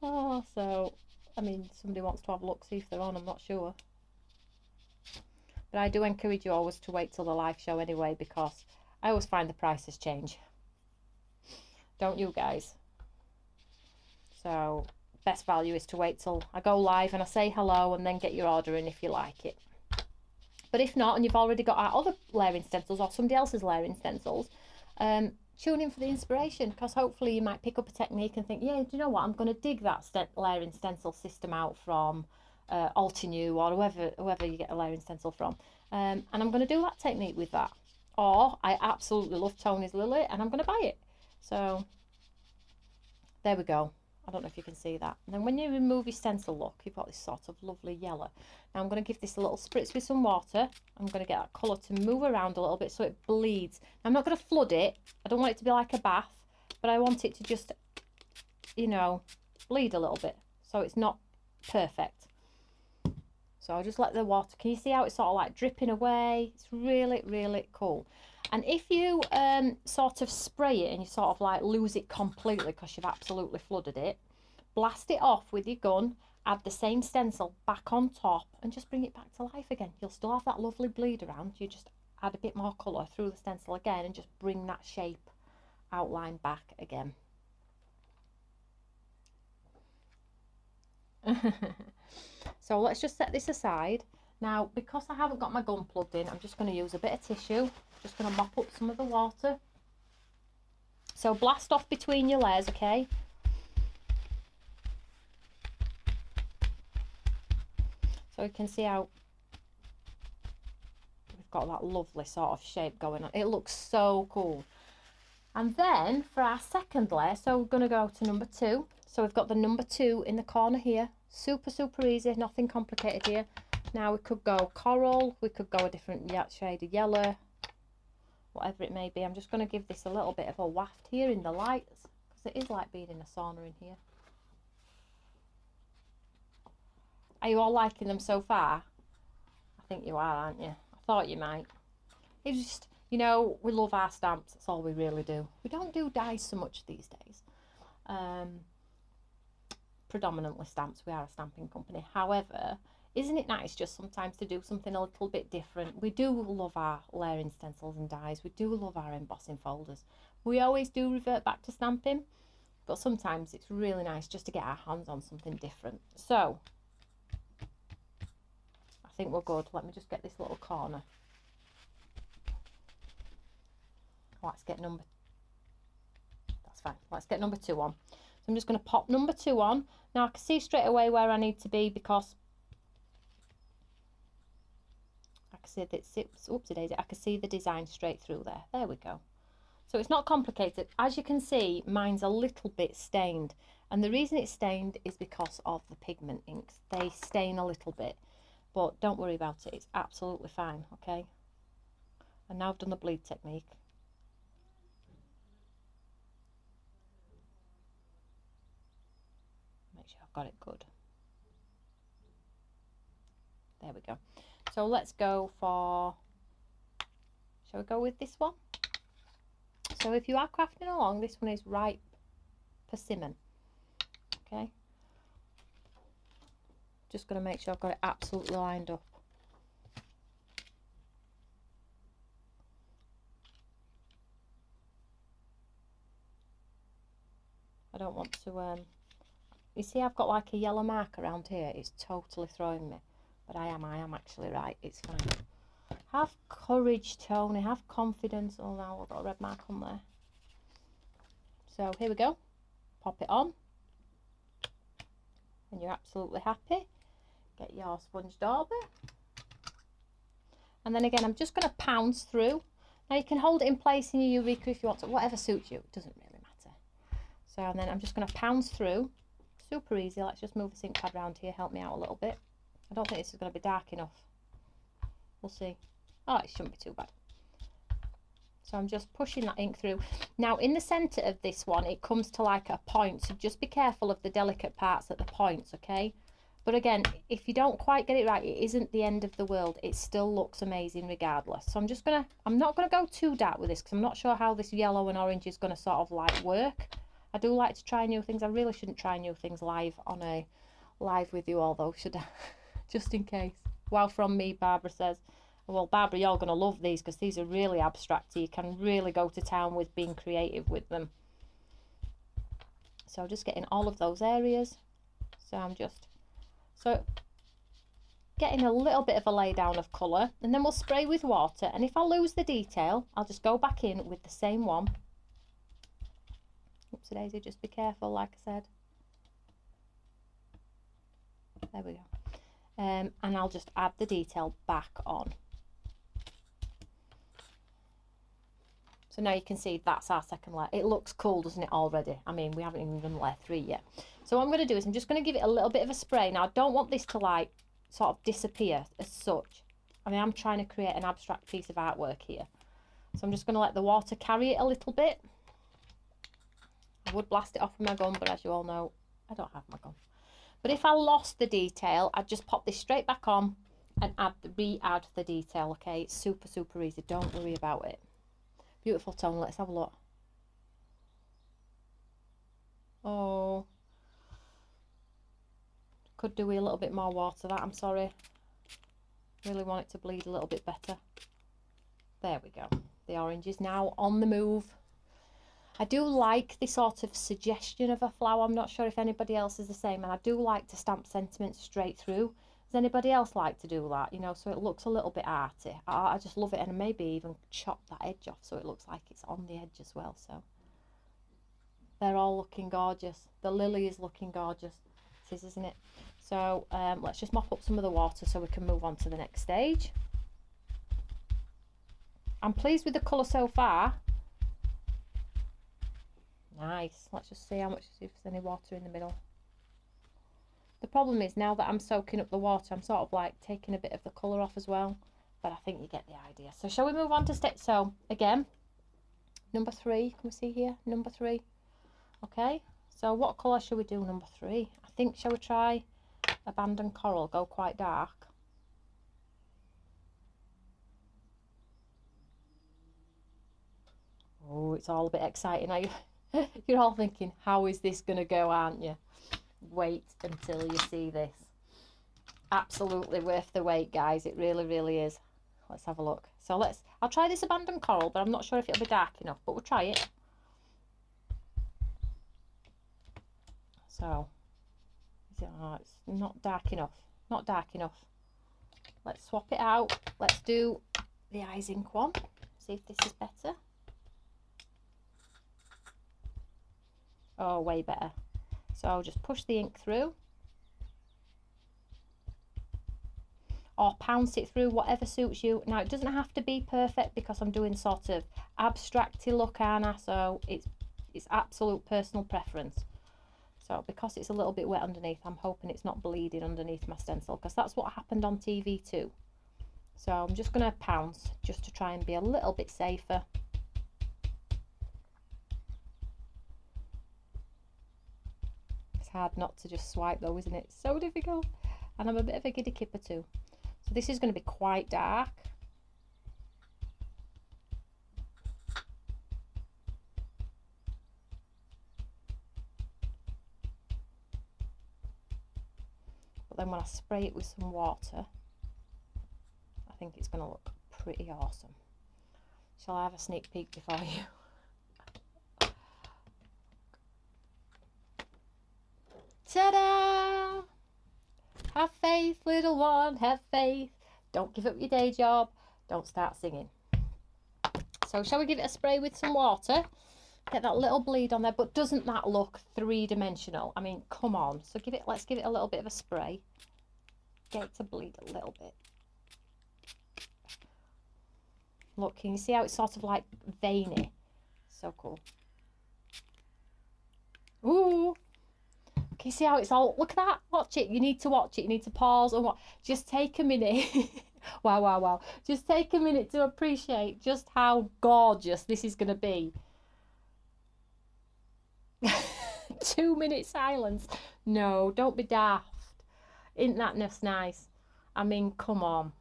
Oh, so I mean, somebody wants to have a look, see if they're on, I'm not sure. But I do encourage you always to wait till the live show anyway, because I always find the prices change. Don't you guys? So best value is to wait till I go live and I say hello and then get your order in if you like it. But if not, and you've already got our other layering stencils or somebody else's layering stencils, tune in for the inspiration, because hopefully you might pick up a technique and think, yeah, do you know what, I'm going to dig that layering stencil system out from Altenew or whoever you get a layering stencil from, and I'm going to do that technique with that. Or I absolutely love Tony's Lily and I'm going to buy it. So there we go. I don't know if you can see that. And then when you remove your stencil, look, you've got this sort of lovely yellow. Now I'm going to give this a little spritz with some water. I'm going to get that colour to move around a little bit so it bleeds. Now, I'm not going to flood it. I don't want it to be like a bath, but I want it to just, you know, bleed a little bit so it's not perfect. So I'll just let the water, can you see how it's sort of like dripping away? It's really, really cool. And if you sort of spray it and you sort of like lose it completely because you've absolutely flooded it, blast it off with your gun, add the same stencil back on top and just bring it back to life again. You'll still have that lovely bleed around. You just add a bit more colour through the stencil again and just bring that shape outline back again. So let's just set this aside. Now, because I haven't got my gun plugged in, I'm just going to use a bit of tissue. Just going to mop up some of the water. So blast off between your layers, okay? So you can see how we've got that lovely sort of shape going on. It looks so cool. And then for our second layer, so we're going to go to number 2. So we've got the number 2 in the corner here. Super, super easy, nothing complicated here. Now we could go coral, we could go a different shade of yellow, whatever it may be. I'm just going to give this a little bit of a waft here in the lights, because it is like being in a sauna in here. Are you all liking them so far? I think you are, aren't you? I thought you might. It's just, you know, we love our stamps. That's all we really do. We don't do dies so much these days. predominantly stamps. We are a stamping company. However, isn't it nice just sometimes to do something a little bit different? We do love our layering stencils and dies. We do love our embossing folders. We always do revert back to stamping, but sometimes it's really nice just to get our hands on something different. So I think we're good. Let me just get this little corner. Let's get number, that's fine. Let's get number 2 on. So I'm just going to pop number 2 on. Now I can see straight away where I need to be because I can see that it's, oopsie daisy, I can see the design straight through there. There we go. So it's not complicated. As you can see, mine's a little bit stained. And the reason it's stained is because of the pigment inks. They stain a little bit, but don't worry about it. It's absolutely fine, okay? And now I've done the bleed technique. Make sure I've got it good. There we go. So let's go for, shall we go with this one? So if you are crafting along, this one is Ripe Persimmon. Okay. Just going to make sure I've got it absolutely lined up. I don't want to, you see I've got like a yellow mark around here. It's totally throwing me. But I am actually right. It's fine. Have courage, Tony. Have confidence. Oh, now I've got a red mark on there. So here we go. Pop it on. And you're absolutely happy. Get your sponge dauber. And then again, I'm just going to pounce through. Now you can hold it in place in your Eureka if you want to. Whatever suits you. It doesn't really matter. So and then I'm just going to pounce through. Super easy. Let's just move the ink pad around here. Help me out a little bit. I don't think this is going to be dark enough. We'll see. Oh, it shouldn't be too bad. So I'm just pushing that ink through. Now in the centre of this one, it comes to like a point. So just be careful of the delicate parts at the points, okay? But again, if you don't quite get it right, it isn't the end of the world. It still looks amazing regardless. So I'm not going to go too dark with this because I'm not sure how this yellow and orange is going to sort of like work. I do like to try new things. I really shouldn't try new things live on a live with you all though, should I? Just in case. Wow, from me, Barbara says, well, Barbara, you're going to love these because these are really abstract. You can really go to town with being creative with them. So just getting all of those areas. So I'm just getting a little bit of a lay down of colour, and then we'll spray with water. And if I lose the detail, I'll just go back in with the same one. Oopsie daisy, just be careful, like I said. There we go. And I'll just add the detail back on. So now you can see that's our second layer. It looks cool, doesn't it, already? I mean, we haven't even done layer 3 yet. So what I'm going to do is I'm just going to give it a little bit of a spray. Now, I don't want this to like sort of disappear as such. I mean, I'm trying to create an abstract piece of artwork here. So I'm just going to let the water carry it a little bit. I would blast it off with my gun, but as you all know, I don't have my gun. But if I lost the detail, I'd just pop this straight back on and re-add the detail, okay? It's super, super easy. Don't worry about it. Beautiful tone. Let's have a look. Oh. Could do with a little bit more water, that. I'm sorry. Really want it to bleed a little bit better. There we go. The orange is now on the move. I do like the sort of suggestion of a flower. I'm not sure if anybody else is the same, and I do like to stamp sentiments straight through. Does anybody else like to do that? You know, so it looks a little bit arty. I just love it, and maybe even chop that edge off so it looks like it's on the edge as well. So they're all looking gorgeous. The lily is looking gorgeous. It is, isn't it? So let's just mop up some of the water so we can move on to the next stage. I'm pleased with the colour so far. Nice. Let's just see how much, see if there's any water in the middle. The problem is now that I'm soaking up the water, I'm sort of like taking a bit of the colour off as well. But I think you get the idea. So shall we move on to step? So again, number 3. Can we see here? Number 3. Okay. So what colour shall we do? Number 3. I think, shall we try Abandoned Coral? Go quite dark. Oh, it's all a bit exciting. Are you? You're all thinking, how is this going to go, aren't you? wait until you see this. Absolutely worth the wait, guys. It really, really is. Let's have a look. So I'll try this abandoned coral, but I'm not sure if it'll be dark enough, but we'll try it. So, oh, it's not dark enough. Not dark enough. Let's swap it out. Let's do the eyes ink one. See if this is better. Oh, way better. So just push the ink through. Or pounce it through, whatever suits you. Now, it doesn't have to be perfect because I'm doing sort of abstracty look, aren't I? So it's absolute personal preference. So because it's a little bit wet underneath, I'm hoping it's not bleeding underneath my stencil, because that's what happened on TV too. So I'm just going to pounce just to try and be a little bit safer. It's hard not to just swipe though, isn't it? It's so difficult. And I'm a bit of a giddy kipper too. So this is going to be quite dark. But then when I spray it with some water, I think it's going to look pretty awesome. Shall I have a sneak peek before you? Ta-da! Have faith, little one, have faith. Don't give up your day job. Don't start singing. So shall we give it a spray with some water? Get that little bleed on there, but doesn't that look three-dimensional? I mean, come on. So let's give it a little bit of a spray. Get it to bleed a little bit. Look, can you see how it's sort of like veiny? So cool. Ooh. Can you see how it's all, look at that, watch it, you need to watch it, you need to pause and watch. Just take a minute. Wow, wow, wow. Just take a minute to appreciate just how gorgeous this is going to be. 2 minute silence. No, don't be daft. Isn't that nice? I mean, come on.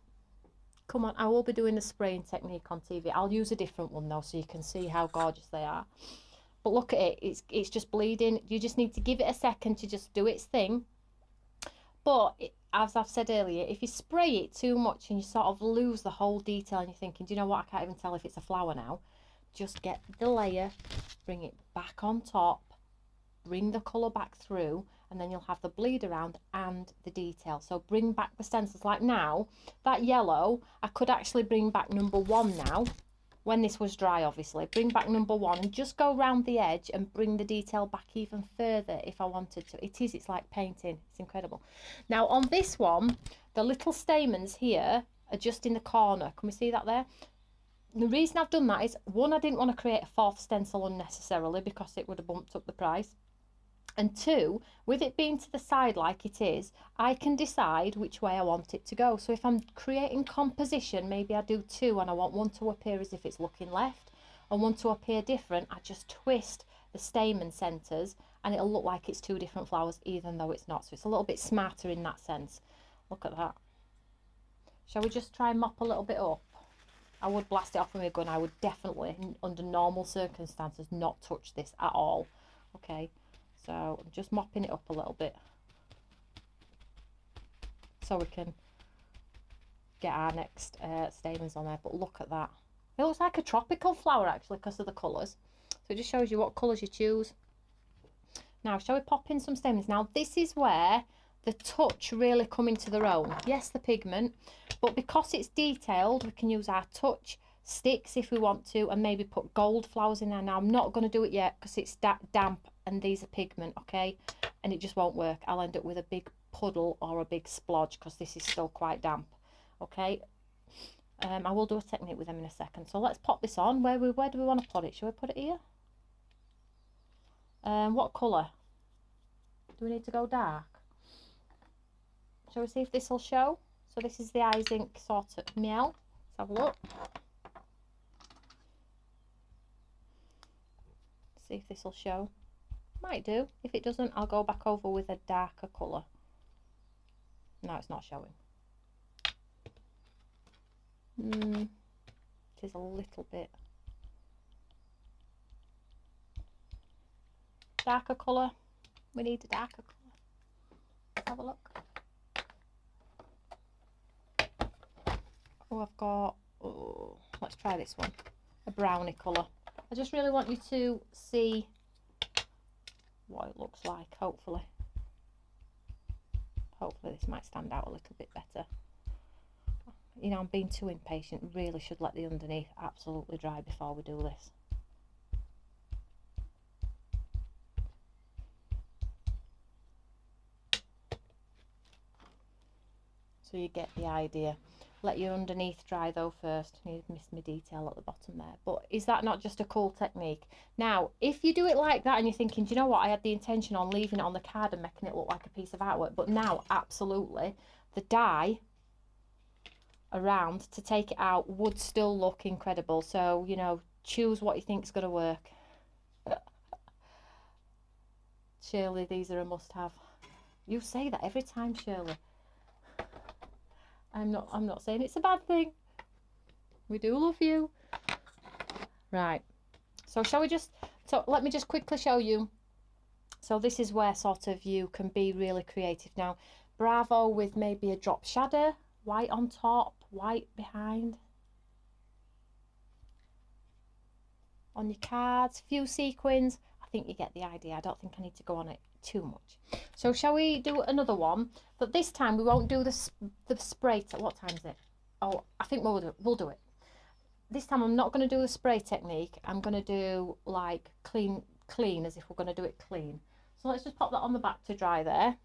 Come on, I will be doing the spraying technique on TV. I'll use a different one though, so you can see how gorgeous they are. But look at it, it's just bleeding. You just need to give it a second to just do its thing. But as I've said earlier, if you spray it too much and you sort of lose the whole detail and you're thinking, do you know what, I can't even tell if it's a flower now. Just get the layer, bring it back on top, bring the colour back through, and then you'll have the bleed around and the detail. So bring back the stencils. Like now, that yellow, I could actually bring back number 1 now. When this was dry, obviously, bring back number 1 and just go around the edge and bring the detail back even further if I wanted to. It's like painting. It's incredible. Now on this one, the little stamens here are just in the corner. Can we see that there? The reason I've done that is, 1, I didn't want to create a 4th stencil unnecessarily because it would have bumped up the price. And 2, with it being to the side like it is, I can decide which way I want it to go. So if I'm creating composition, maybe I do 2 and I want one to appear as if it's looking left and one to appear different. I just twist the stamen centres and it'll look like it's 2 different flowers even though it's not. So it's a little bit smarter in that sense. Look at that. Shall we just try and mop a little bit up? I would blast it off with a gun. I would definitely, under normal circumstances, not touch this at all. Okay. So I'm just mopping it up a little bit so we can get our next stamens on there. But look at that. It looks like a tropical flower actually because of the colours. So it just shows you what colours you choose. Now, shall we pop in some stamens? Now, this is where the touch really come into their own. Yes, the pigment, but because it's detailed, we can use our touch sticks if we want to and maybe put gold flowers in there. Now, I'm not going to do it yet because it's damp and these are pigment, okay, and it just won't work. I'll end up with a big puddle or a big splodge because this is still quite damp, okay. I will do a technique with them in a second. So let's pop this on. Where do we want to put it? Shall we put it here? What colour do we need to go? Dark. Shall we see if this will show? So this is the eyes ink sort of miel. Let's have a look. See if this will show. Might do. If it doesn't, I'll go back over with a darker colour. No, it's not showing. It is a little bit darker colour. We need a darker colour. have a look. Oh, I've got, oh, let's try this one, a brownie colour. I just really want you to see what it looks like, hopefully. Hopefully this might stand out a little bit better. You know, I'm being too impatient. Really should let the underneath absolutely dry before we do this. So you get the idea. Let your underneath dry though first. You missed my detail at the bottom there. But is that not just a cool technique? Now, if you do it like that and you're thinking, do you know what, I had the intention on leaving it on the card and making it look like a piece of artwork, but now absolutely the die around to take it out would still look incredible. So, you know, choose what you think's going to work. Shirley, these are a must-have. You say that every time, Shirley. I'm not saying it's a bad thing. We do love you. Right. So shall we just, so let me just quickly show you. So this is where sort of you can be really creative. Now, bravo with maybe a drop shadow, white on top, white behind. On your cards, few sequins. I think you get the idea. I don't think I need to go on it too much. So shall we do another one? But this time we won't do the spray. What time is it? Oh, I think we'll do it. This time I'm not going to do the spray technique. I'm going to do like clean, as if we're going to do it clean. So let's just pop that on the back to dry there.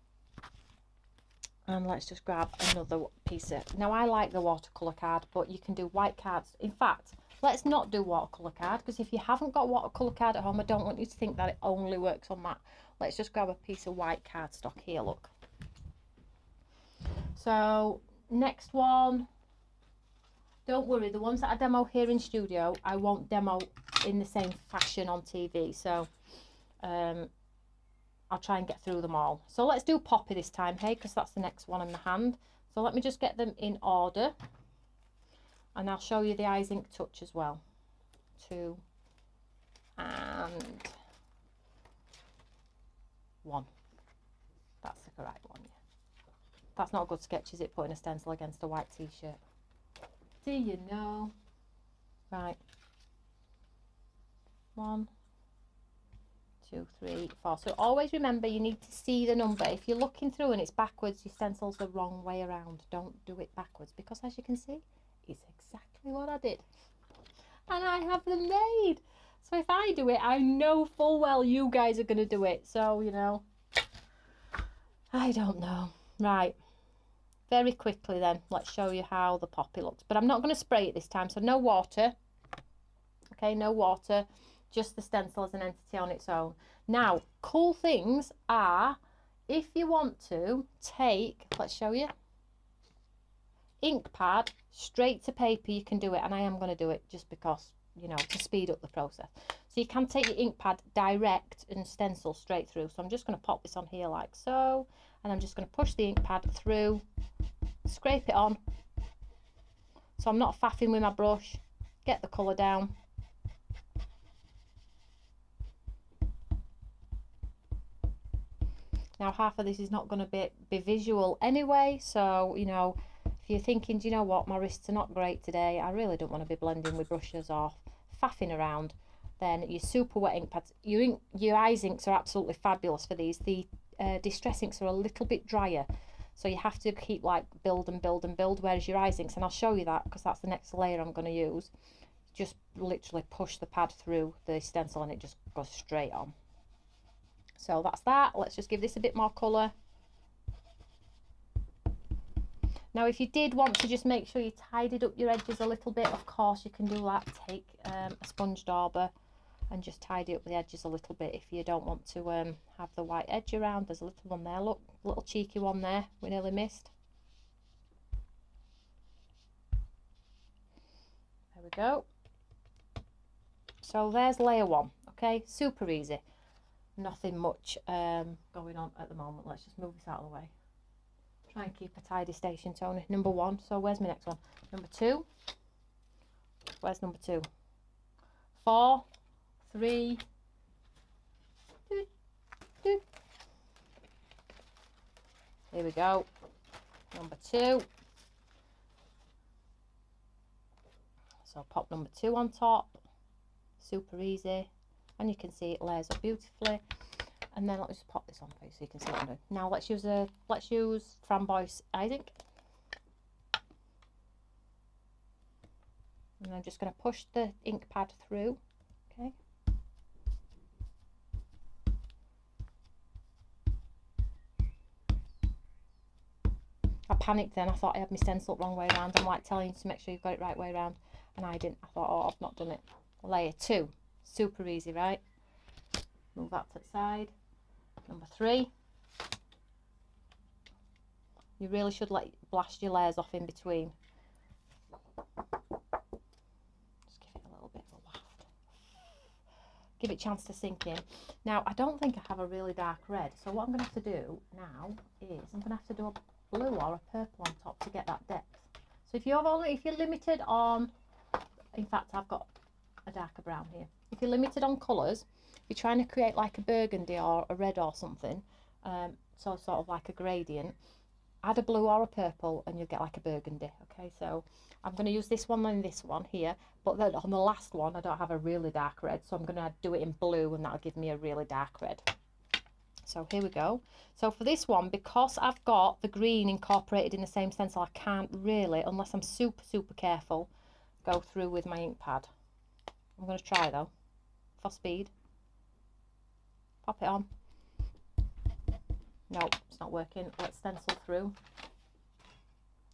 And let's just grab another piece of, now I like the watercolour card, but you can do white cards. In fact, let's not do watercolour card, because if you haven't got watercolour card at home, I don't want you to think that it only works on that. Let's just grab a piece of white cardstock here, look. So next one, don't worry, the ones that I demo here in studio, I won't demo in the same fashion on TV. So I'll try and get through them all. So let's do Poppy this time, hey, because that's the next one in the hand. So let me just get them in order, and I'll show you the Eyes Ink Touch as well. 2 and 1. That's the correct one, yeah. That's not a good sketch, is it, putting a stencil against a white t-shirt? Do you know? Right. 1, 2, 3, 4. So always remember, you need to see the number. If you're looking through and it's backwards, your stencil's the wrong way around. Don't do it backwards, because as you can see, it's exactly what I did. And I have them made. So if I do it, I know full well you guys are going to do it. So, you know, I don't know. Right. Very quickly then, let's show you how the Poppy looks. But I'm not going to spray it this time, so no water. Okay, no water. Just the stencil as an entity on its own. Now, cool things are, if you want to take, let's show you, ink pad straight to paper, you can do it, and I am going to do it just because, you know, to speed up the process. So you can take your ink pad direct and stencil straight through. So I'm just going to pop this on here like so, and I'm just going to push the ink pad through, scrape it on. So I'm not faffing with my brush, get the colour down. Now half of this is not going to be visual anyway, so, you know, if you're thinking, do you know what, my wrists are not great today, I really don't want to be blending with brushes or faffing around, then your super wet ink pads, your Eyes Inks are absolutely fabulous for these. The Distress Inks are a little bit drier, so you have to keep like build and build and build, whereas your Eyes Inks, and I'll show you that because that's the next layer I'm going to use, just literally push the pad through the stencil and it just goes straight on. So that's that. Let's just give this a bit more colour. Now, if you did want to just make sure you tidied up your edges a little bit, of course you can do that. Take a sponge dauber and just tidy up the edges a little bit if you don't want to have the white edge around. There's a little one there, look, a little cheeky one there we nearly missed. There we go. So there's layer 1, okay, super easy. Nothing much going on at the moment. Let's just move this out of the way. Try and keep a tidy station, Tony. Number 1. So where's my next one? Number 2. Where's number 2? 4, 3. Here we go. Number 2. So pop number 2 on top. Super easy. And you can see it layers up beautifully. And then let's just pop this on for you so you can see what I'm doing. Now let's use framboise icing. And I'm just going to push the ink pad through. Okay. I panicked then. I thought I had my stencil wrong way around. I'm like telling you to make sure you've got it right way around. And I didn't. I thought, oh, I've not done it. Layer 2. Super easy, right? Move that to the side. Number 3. You really should blast your layers off in between. Just give it a little bit of a waft. Give it a chance to sink in. Now, I don't think I have a really dark red. So what I'm going to have to do now is I'm going to have to do a blue or a purple on top to get that depth. So if you're limited on, in fact, I've got a darker brown here. If you're limited on colours, you're trying to create like a burgundy or a red or something, so sort of like a gradient, add a blue or a purple and you'll get like a burgundy. Okay, so I'm going to use this one and this one here, but then on the last one I don't have a really dark red, so I'm going to do it in blue and that'll give me a really dark red. So here we go. So for this one, because I've got the green incorporated in the same stencil, I can't really, unless I'm super careful, go through with my ink pad. I'm going to try though, for speed. Pop it on. Nope, it's not working. Let's stencil through.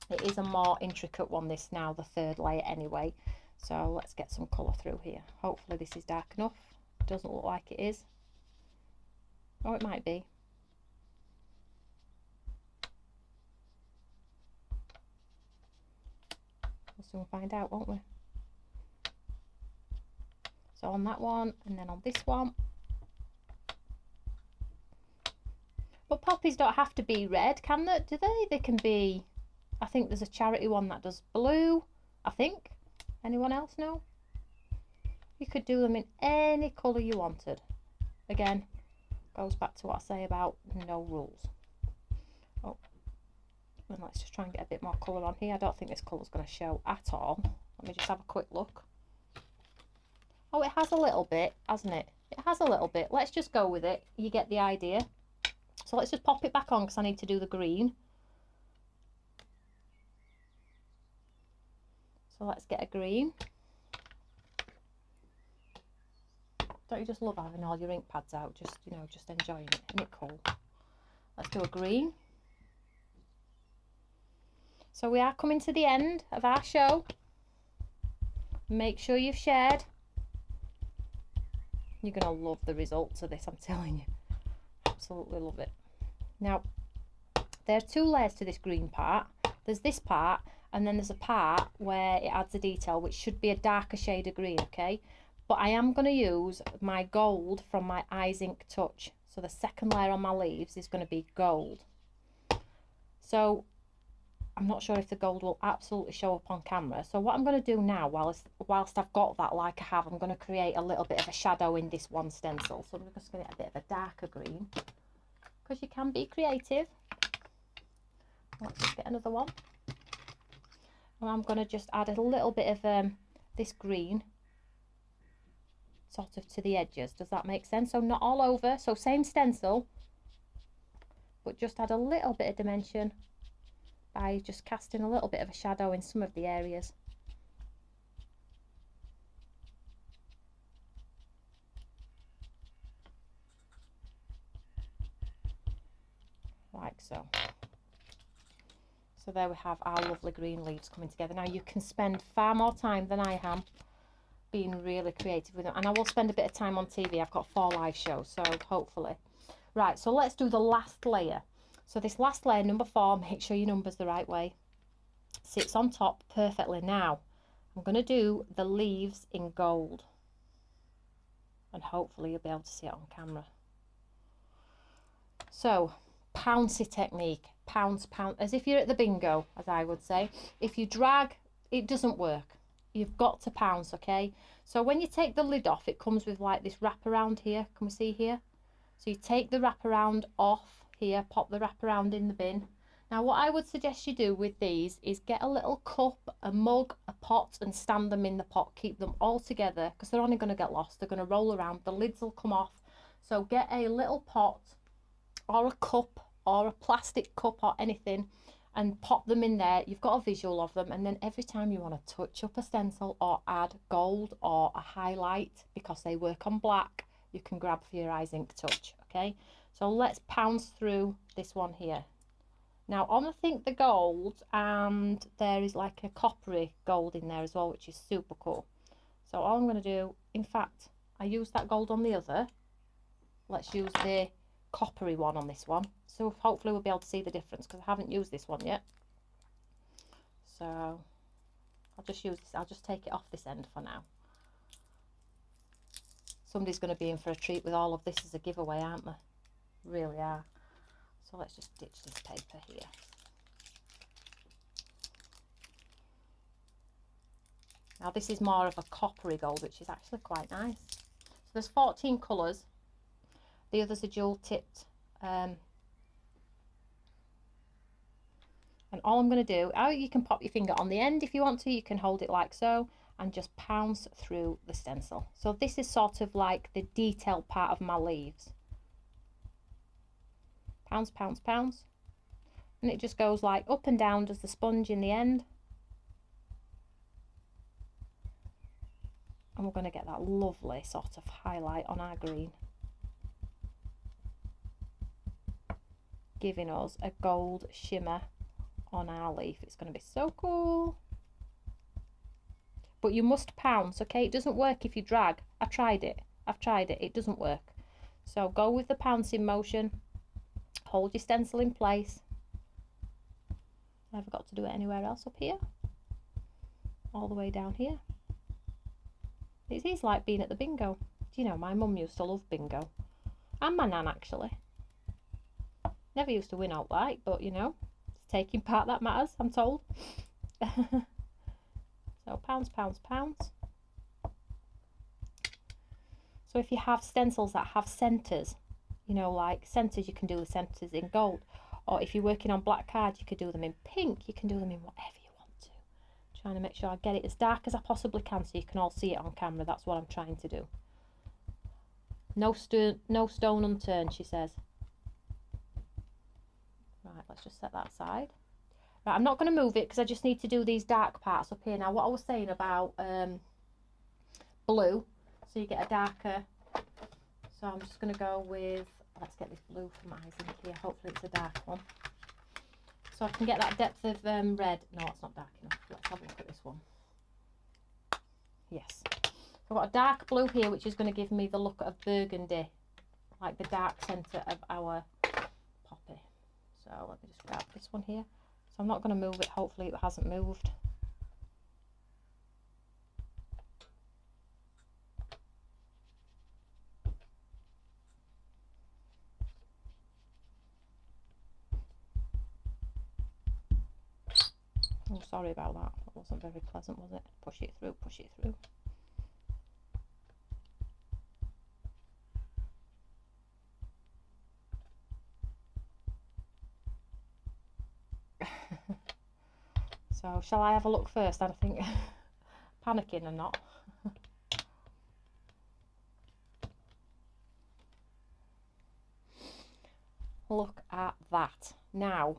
It is a more intricate one, this now, the 3rd layer anyway. So let's get some colour through here. Hopefully this is dark enough. It doesn't look like it is. Oh, it might be. We'll soon find out, won't we? So on that one, and then on this one. But poppies don't have to be red, can they? Do they? They can be, I think there's a charity one that does blue, I think. Anyone else know? You could do them in any colour you wanted. Again, goes back to what I say about no rules. Oh, and let's just try and get a bit more colour on here. I don't think this colour's going to show at all. Let me just have a quick look. Oh, it has a little bit, hasn't it? It has a little bit. Let's just go with it. You get the idea. So let's just pop it back on because I need to do the green. So let's get a green. Don't you just love having all your ink pads out? Just, you know, just enjoying it. Isn't it cool? Let's do a green. So we are coming to the end of our show. Make sure you've shared. You're going to love the results of this, I'm telling you. Absolutely love it. Now, there are 2 layers to this green part. There's this part, and then there's a part where it adds a detail, which should be a darker shade of green, okay? But I am going to use my gold from my Eyes Ink Touch. So the 2nd layer on my leaves is going to be gold. So I'm not sure if the gold will absolutely show up on camera. So what I'm going to do now, whilst I've got that like I have, I'm going to create a little bit of a shadow in this one stencil. So I'm just going to get a bit of a darker green, because you can be creative. Let's just get another one. And I'm going to just add a little bit of this green sort of to the edges. Does that make sense? So not all over. So same stencil, but just add a little bit of dimension by just casting a little bit of a shadow in some of the areas. Like so. So there we have our lovely green leaves coming together. Now you can spend far more time than I am being really creative with them. And I will spend a bit of time on TV. I've got 4 live shows, so hopefully. Right, so let's do the last layer. So this last layer, number 4, make sure your number's the right way. Sits on top perfectly. Now, I'm going to do the leaves in gold. And hopefully you'll be able to see it on camera. So, pouncy technique. Pounce, as if you're at the bingo, as I would say. If you drag, it doesn't work. You've got to pounce, okay? So when you take the lid off, it comes with like this wraparound here. Can we see here? So you take the wraparound off here, pop the wraparound in the bin. Now what I would suggest you do with these is get a little cup, a mug, a pot, and stand them in the pot. Keep them all together because they're only going to get lost. They're going to roll around. The lids will come off. So get a little pot or a cup or a plastic cup or anything and pop them in there. You've got a visual of them, and then every time you want to touch up a stencil or add gold or a highlight, because they work on black, you can grab for your eyes ink touch. Okay, so let's pounce through this one here. Now on, I think, the gold, and there is like a coppery gold in there as well, which is super cool. So all I'm going to do, in fact, I used that gold on the other. Let's use the coppery one on this one. So hopefully we'll be able to see the difference because I haven't used this one yet. So I'll just use this. I'll just take it off this end for now. Somebody's going to be in for a treat with all of this as a giveaway, aren't they? Really are. So let's just ditch this paper here. Now this is more of a coppery gold, which is actually quite nice. So there's 14 colours. The others are dual tipped. And all I'm going to do, you can pop your finger on the end if you want to. You can hold it like so and just pounce through the stencil. So this is sort of like the detailed part of my leaves. Pounce, pounce, pounce, and it just goes like up and down, does the sponge in the end, and we're going to get that lovely sort of highlight on our green, giving us a gold shimmer on our leaf. It's going to be so cool. But you must pounce, okay? It doesn't work if you drag. I've tried it, it doesn't work. So go with the pouncing motion. Hold your stencil in place. I forgot to do it anywhere else up here. All the way down here. It is like being at the bingo. Do you know, my mum used to love bingo. And my nan, actually. Never used to win outright, but you know, it's taking part that matters, I'm told. So pounce, pounce, pounce. So if you have stencils that have centres, you know, like centres, you can do the centres in gold. Or if you're working on black cards, you could do them in pink. You can do them in whatever you want to. Trying to make sure I get it as dark as I possibly can so you can all see it on camera. That's what I'm trying to do. No stone unturned, she says. Right, let's just set that aside. Right, I'm not going to move it because I just need to do these dark parts up here. Now, what I was saying about blue, so you get a darker. So I'm just going to go with, let's get this blue for my eyes in here. Hopefully it's a dark one. So I can get that depth of red. No, it's not dark enough. Let's have a look at this one. Yes. So I've got a dark blue here, which is going to give me the look of burgundy, like the dark centre of our poppy. So let me just grab this one here. So I'm not going to move it. Hopefully it hasn't moved. Oh, sorry about that. That wasn't very pleasant, was it? Push it through, push it through. So, shall I have a look first? I think panicking or not. Look at that. Now,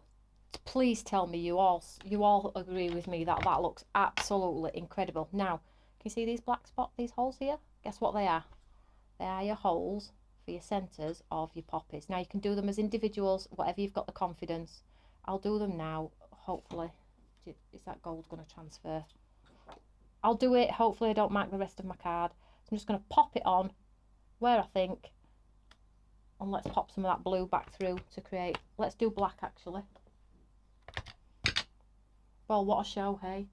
please tell me you all agree with me that that looks absolutely incredible. Now, can you see these black spots, these holes here? Guess what they are? They are your holes for your centres of your poppies. Now, you can do them as individuals, whatever you've got the confidence. I'll do them now, hopefully. Is that gold going to transfer? I'll do it. Hopefully I don't mark the rest of my card. So I'm just going to pop it on where I think. And let's pop some of that blue back through to create. Let's do black, actually. Well, what a show, hey?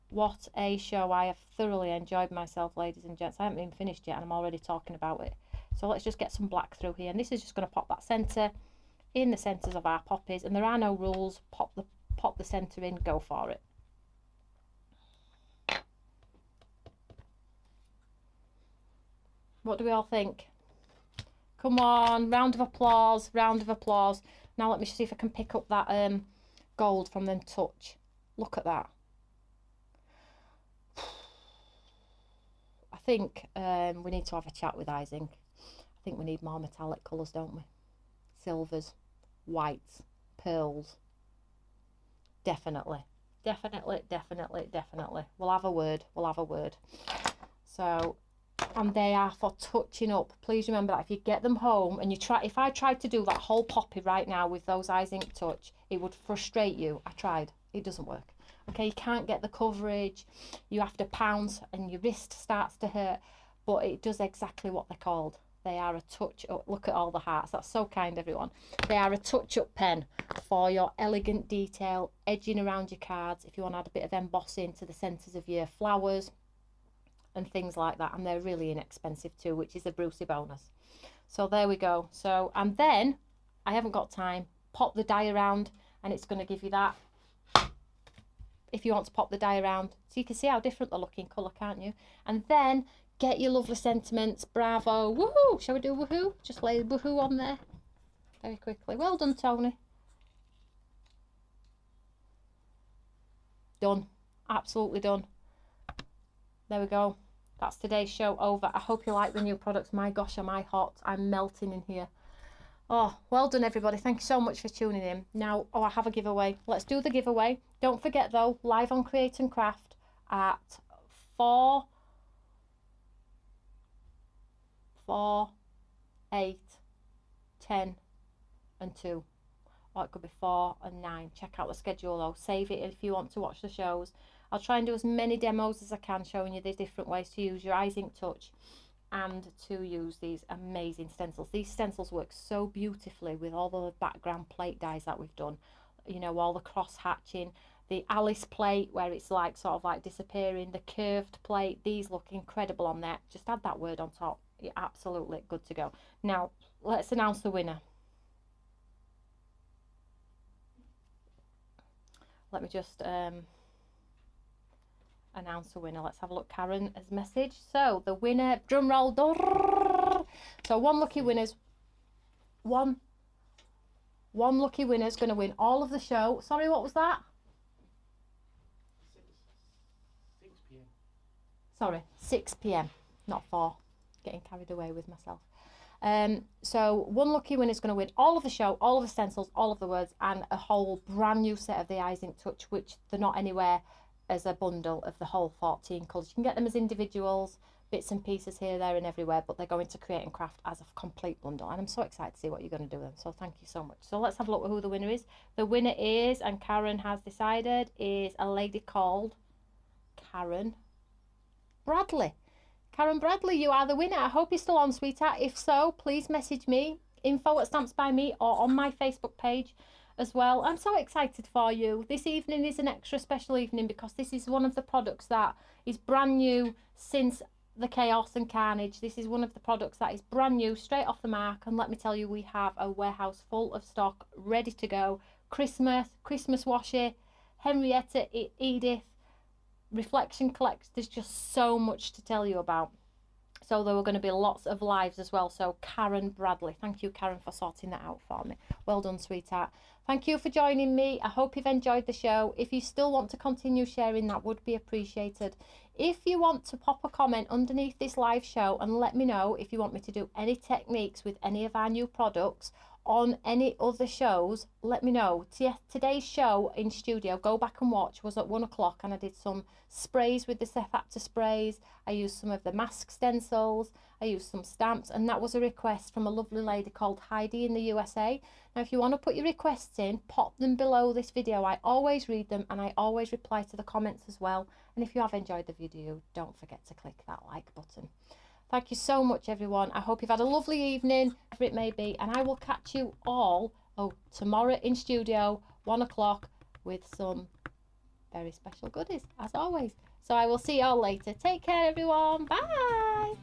What a show. I have thoroughly enjoyed myself, ladies and gents. I haven't even finished yet and I'm already talking about it. So let's just get some black through here. And this is just going to pop that centre in the centres of our poppies. And there are no rules. Pop the centre in, go for it. What do we all think? Come on, round of applause, round of applause. Now let me see if I can pick up that gold from them touch. Look at that. I think we need to have a chat with Ising. I think we need more metallic colours, don't we? Silvers, whites, pearls. Definitely. Definitely, definitely, definitely. We'll have a word. We'll have a word. So, and they are for touching up. Please remember that if you get them home and you try, if I tried to do that whole poppy right now with those Ising touch, it would frustrate you. I tried. It doesn't work. Okay, you can't get the coverage. You have to pounce and your wrist starts to hurt. But it does exactly what they're called. They are a touch-up. Look at all the hearts. That's so kind, everyone. They are a touch-up pen for your elegant detail, edging around your cards, if you want to add a bit of embossing to the centres of your flowers and things like that. And they're really inexpensive too, which is a Brucey bonus. So there we go. So, and then, I haven't got time, pop the die around and it's going to give you that. If you want to pop the die around. So you can see how different they look in colour, can't you? And then get your lovely sentiments. Bravo. Woohoo. Shall we do woohoo? Just lay woohoo on there very quickly. Well done, Tony. Done. Absolutely done. There we go. That's today's show over. I hope you like the new products. My gosh, am I hot. I'm melting in here. Oh, well done, everybody. Thank you so much for tuning in. Now, I have a giveaway. Let's do the giveaway. Don't forget, though, live on Create and Craft at 4, 8, 10 and 2. Or it could be 4 and 9. Check out the schedule, though. Save it if you want to watch the shows. I'll try and do as many demos as I can, showing you the different ways to use your Ising Touch and to use these amazing stencils. These stencils work so beautifully with all the background plate dies that we've done. You know, all the cross hatching, the Alice plate where it's like sort of like disappearing, the curved plate. These look incredible on there. Just add that word on top. You're absolutely good to go. Now, let's announce the winner. Let me just announce the winner. Let's have a look. Karen has messaged. So the winner, drum roll. So one lucky winner's one lucky winner's going to win all of the show. Sorry, what was that? 6 p.m. Sorry, 6 p.m. not 4. Getting carried away with myself. So one lucky winner is going to win all of the show, all of the stencils, all of the words, and a whole brand new set of the Ising Touch, which they're not anywhere as a bundle of the whole 14 colours. You can get them as individuals, bits and pieces here, there and everywhere, but they're going to Create and Craft as a complete bundle, and I'm so excited to see what you're going to do with them. So thank you so much. So let's have a look at who the winner is. The winner is, and Karen has decided, is a lady called Karen Bradley. Karen Bradley, you are the winner. I hope you're still on, sweetheart. If so, please message me, info@stamps.by.me, or on my Facebook page as well. I'm so excited for you. This evening is an extra special evening because this is one of the products that is brand new since the chaos and carnage. This is one of the products that is brand new, straight off the mark, and let me tell you, we have a warehouse full of stock ready to go. Christmas washi, Henrietta, Edith, Reflection Collect. There's just so much to tell you about. So there were going to be lots of lives as well. So Karen Bradley, thank you, Karen, for sorting that out for me. Well done, sweetheart. Thank you for joining me. I hope you've enjoyed the show. If you still want to continue sharing, that would be appreciated. If you want to pop a comment underneath this live show and let me know if you want me to do any techniques with any of our new products on any other shows, let me know. Today's show in studio, go back and watch, was at 1 o'clock, and I did some sprays with the Sepapta sprays. I used some of the mask stencils, I used some stamps, and that was a request from a lovely lady called Heidi in the USA. Now if you want to put your requests in, pop them below this video. I always read them and I always reply to the comments as well. And if you have enjoyed the video, don't forget to click that like button. Thank you so much, everyone. I hope you've had a lovely evening, whatever it may be, and I will catch you all tomorrow in studio, 1 o'clock, with some very special goodies, as always. So I will see you all later. Take care, everyone. Bye.